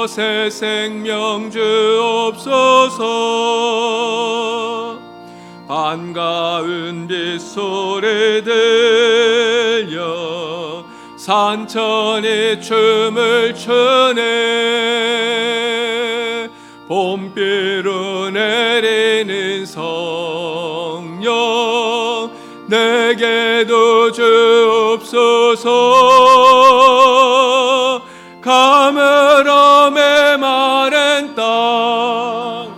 Speaker 1: 새 생명 주옵소서. 반가운 빗소리 들려 산천이 춤을 추네. 봄비로 내리는 성령 내게도 주옵소서. 가물어 메마른 땅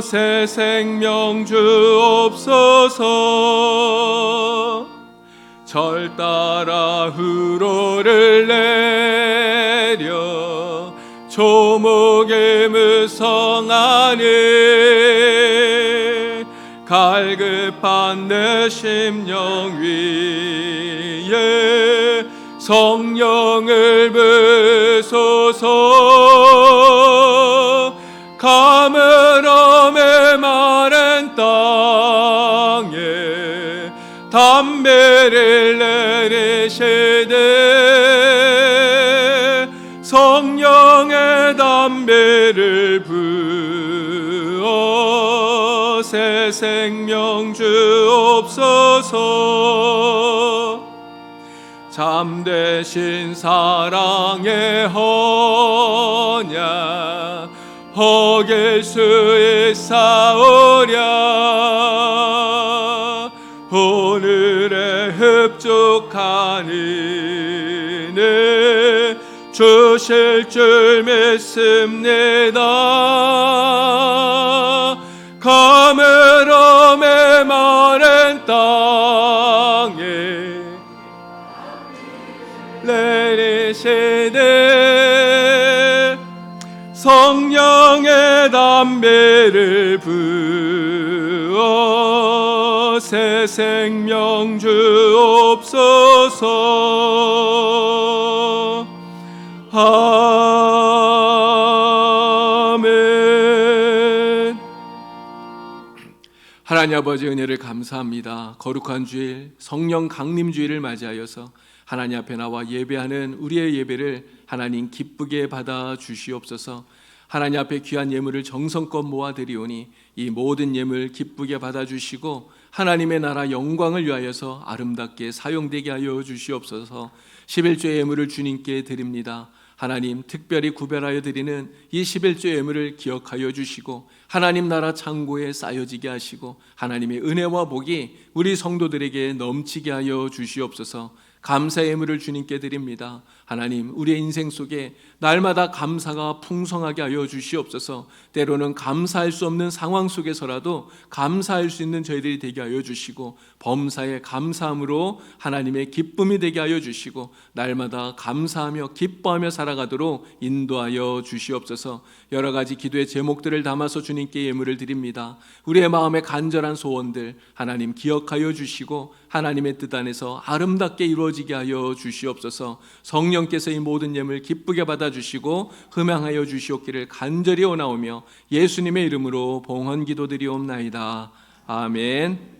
Speaker 1: 새 생명 주옵소서. 절 따라 후로를 내려 조목의 무성 안에 갈급한 내 심령 위에 성령을 부소서. 가물음에 마른 땅에 담배를 내리시되 성령의 담배를 부어 새 생명 주옵소서. 잠대신 사랑의 언약 어길 수 있사오랴. 오늘의 흡족한 은혜 주실 줄 믿습니다. 가물음에 마른 땅에 내리시되 성령의 담배를 부어 새 생명 주옵소서. 아멘. 하나님 아버지 은혜를 감사합니다. 거룩한 주일 성령 강림 주일을 맞이하여서 하나님 앞에 나와 예배하는 우리의 예배를 하나님 기쁘게 받아 주시옵소서. 하나님 앞에 귀한 예물을 정성껏 모아드리오니 이 모든 예물 기쁘게 받아 주시고 하나님의 나라 영광을 위하여서 아름답게 사용되게 하여 주시옵소서. 11조의 예물을 주님께 드립니다. 하나님 특별히 구별하여 드리는 이 11조 예물을 기억하여 주시고 하나님 나라 창고에 쌓여지게 하시고 하나님의 은혜와 복이 우리 성도들에게 넘치게 하여 주시옵소서. 감사의 예물을 주님께 드립니다. 하나님 우리의 인생 속에 날마다 감사가 풍성하게 하여 주시옵소서. 때로는 감사할 수 없는 상황 속에서라도 감사할 수 있는 저희들이 되게 하여 주시고 범사에 감사함으로 하나님의 기쁨이 되게 하여 주시고 날마다 감사하며 기뻐하며 살아가도록 인도하여 주시옵소서. 여러 가지 기도의 제목들을 담아서 주님께 예물을 드립니다. 우리의 마음의 간절한 소원들 하나님 기억하여 주시고 하나님의 뜻 안에서 아름답게 이루어지게 하여 주시옵소서. 성령께서 이 모든 예물 기쁘게 받아주시고 흠양하여 주시옵기를 간절히 원하오며 예수님의 이름으로 봉헌 기도드리옵나이다. 아멘.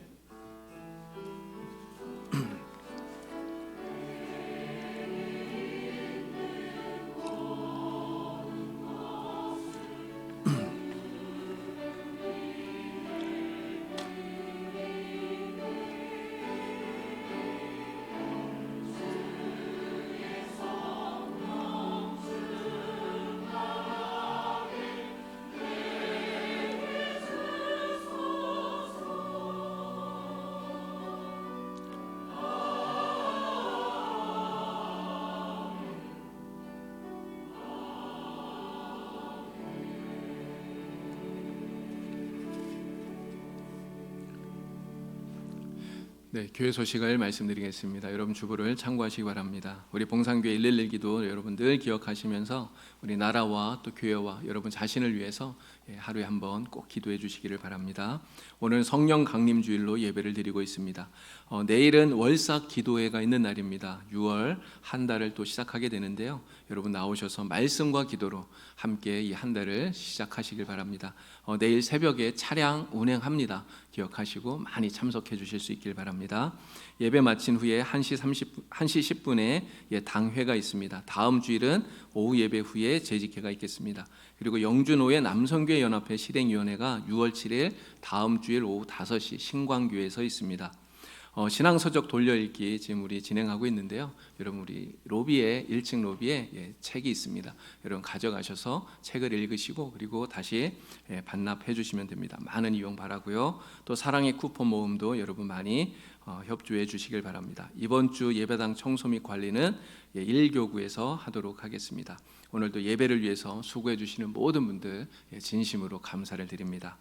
Speaker 1: 네, 교회 소식을 말씀드리겠습니다. 여러분 주보를 참고하시기 바랍니다. 우리 봉산교회 111 기도 여러분들 기억하시면서 우리 나라와 또 교회와 여러분 자신을 위해서 하루에 한번 꼭 기도해 주시기를 바랍니다. 오늘 성령 강림 주일로 예배를 드리고 있습니다. 내일은 월삭 기도회가 있는 날입니다. 6월 한 달을 또 시작하게 되는데요. 여러분 나오셔서 말씀과 기도로 함께 이 한 달을 시작하시길 바랍니다. 내일 새벽에 차량 운행합니다. 기억하시고 많이 참석해 주실 수 있길 바랍니다. 예배 마친 후에 1시 10분에 당회가 있습니다. 다음 주일은 오후 예배 후에 재직회가 있겠습니다. 그리고 영준호의 남성교회 연합회 실행위원회가 6월 7일 다음 주일 오후 5시 신광교회에서 있습니다. 신앙서적 돌려읽기 지금 우리 진행하고 있는데요. 여러분 우리 로비에 1층 로비에 책이 있습니다. 여러분 가져가셔서 책을 읽으시고 그리고 다시 반납해 주시면 됩니다. 많은 이용 바라고요. 또 사랑의 쿠폰 모음도 여러분 많이 협조해 주시길 바랍니다. 이번 주 예배당 청소 및 관리는 1교구에서 하도록 하겠습니다. 오늘도 예배를 위해서 수고해 주시는 모든 분들 진심으로 감사를 드립니다.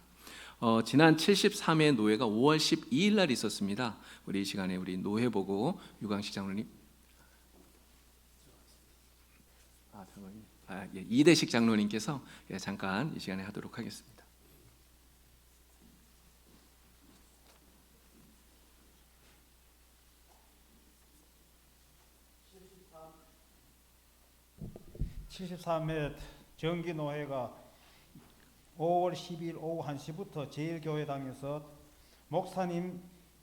Speaker 1: 지난 73회 노회가 5월 12일 날 있었습니다. 우리 이 시간에 우리 노회 보고 유광식 장로님, 이대식 장로님께서 잠깐 이 시간에 하도록 하겠습니다.
Speaker 2: (73회) 정기노회가 5월 12일 오후 1시부터 제1교회당에서 목사님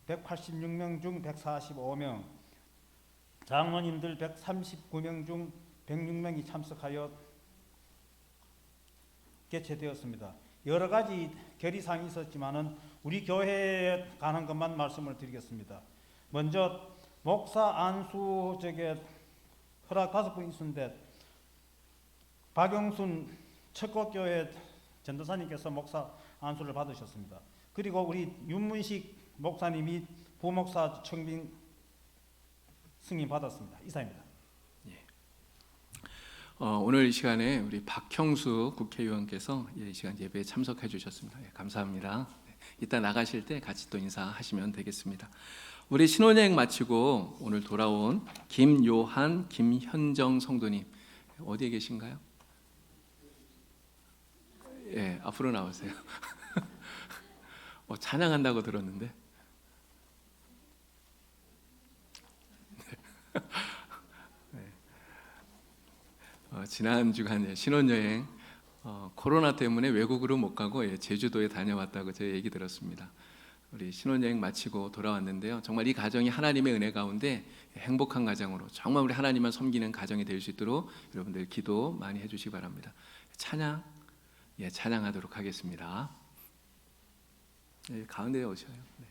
Speaker 2: 186명 중 145명, 장로님들 139명 중 106명이 참석하여 개최되었습니다. 여러 가지 결의사항이 있었지만은 우리 교회에 관한 것만 말씀을 드리겠습니다. 먼저 목사 안수 허락 5분 있었는데 박영순 척곡교회 전도사님께서 목사 안수를 받으셨습니다. 그리고 우리 윤문식 목사님이 부목사 청빙 승인 받았습니다. 이상입니다.
Speaker 1: 오늘 이 시간에 우리 박형수 국회의원께서 이 시간 예배에 참석해 주셨습니다. 감사합니다. 이따 나가실 때 같이 또 인사하시면 되겠습니다. 우리 신혼여행 마치고 오늘 돌아온 김요한, 김현정 성도님 어디에 계신가요? 앞으로 나오세요. 찬양한다고 들었는데. 지난 주간 신혼여행 코로나 때문에 외국으로 못 가고 제주도에 다녀왔다고 제가 얘기 들었습니다. 우리 신혼여행 마치고 돌아왔는데요. 정말 이 가정이 하나님의 은혜 가운데 행복한 가정으로 정말 우리 하나님만 섬기는 가정이 될 수 있도록 여러분들 기도 많이 해주시기 바랍니다. 찬양하도록 하겠습니다. 가운데에 오셔요. 네.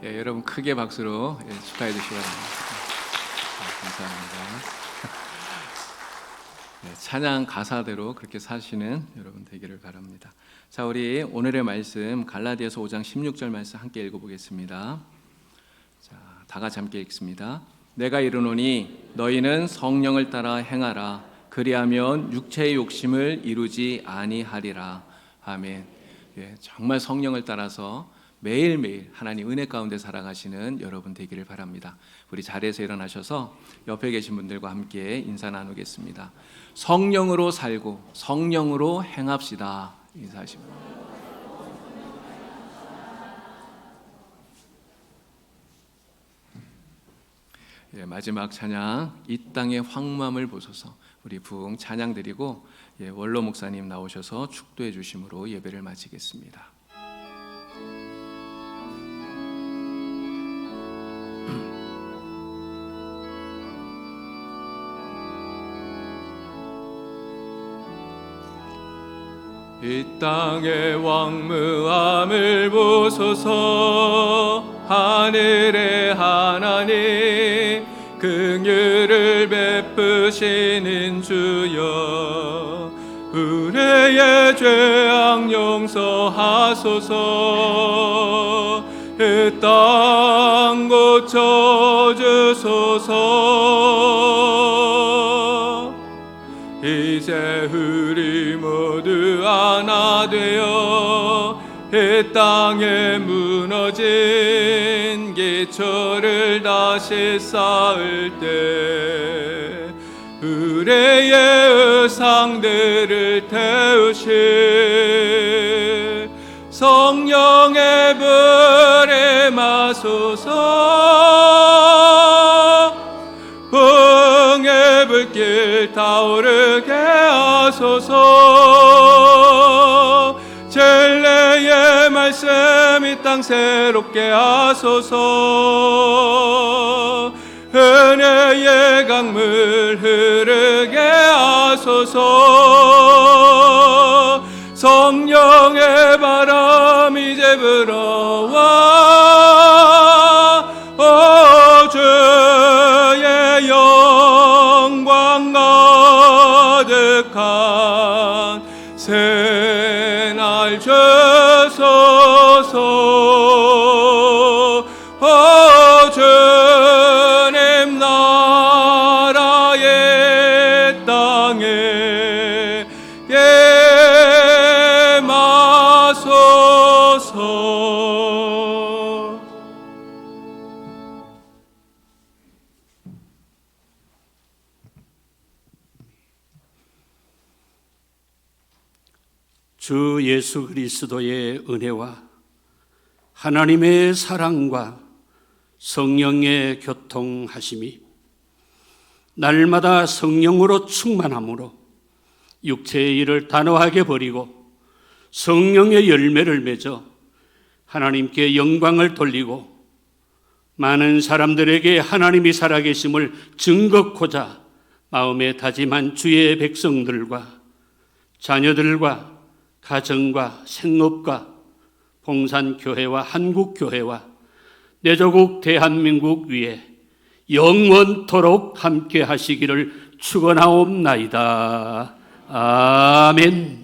Speaker 1: 여러분 크게 박수로 축하해 주시기 바랍니다. 감사합니다. 찬양 가사대로 그렇게 사시는 여러분 되기를 바랍니다. 자, 우리 오늘의 말씀 갈라디아서 5장 16절 말씀 함께 읽어보겠습니다. 자, 다 같이 함께 읽습니다. 내가 이르노니 너희는 성령을 따라 행하라. 그리하면 육체의 욕심을 이루지 아니하리라. 아멘. 정말 성령을 따라서 매일매일 하나님 은혜 가운데 살아가시는 여러분 되기를 바랍니다. 우리 자리에서 일어나셔서 옆에 계신 분들과 함께 인사 나누겠습니다. 성령으로 살고 성령으로 행합시다. 인사하십니다. 마지막 찬양 이 땅의 황무함을 보소서. 우리 부흥 찬양 드리고 원로 목사님 나오셔서 축도해 주심으로 예배를 마치겠습니다. 이 땅의 왕무함을 보소서. 하늘의 하나님 긍휼을 베푸시는 주여 의뢰의 죄악 용서하소서. 이 땅 고쳐주소서. 이제 우리 모두 하나 되어 이 땅에 무너진 기초를 다시 쌓을 때 의뢰의 의상들을 태우실 성령의 불에 마소서. 흥의 불길 타오르게 하소서. 진리의 말씀 이 땅 새롭게 하소서. 은혜의 강물 흐르게 하소서. 성령의 바람 이제 불어와 주의 영광 가득한 새날 주소서. 주님 나라의 땅에 예마소서.
Speaker 4: 주 예수 그리스도의 은혜와 하나님의 사랑과 성령의 교통하심이 날마다 성령으로 충만함으로 육체의 일을 단호하게 버리고 성령의 열매를 맺어 하나님께 영광을 돌리고 많은 사람들에게 하나님이 살아계심을 증거코자 마음에 다짐한 주의 백성들과 자녀들과 가정과 생업과 봉산교회와 한국교회와 내 조국 대한민국 위에 영원토록 함께 하시기를 축원하옵나이다. 아멘.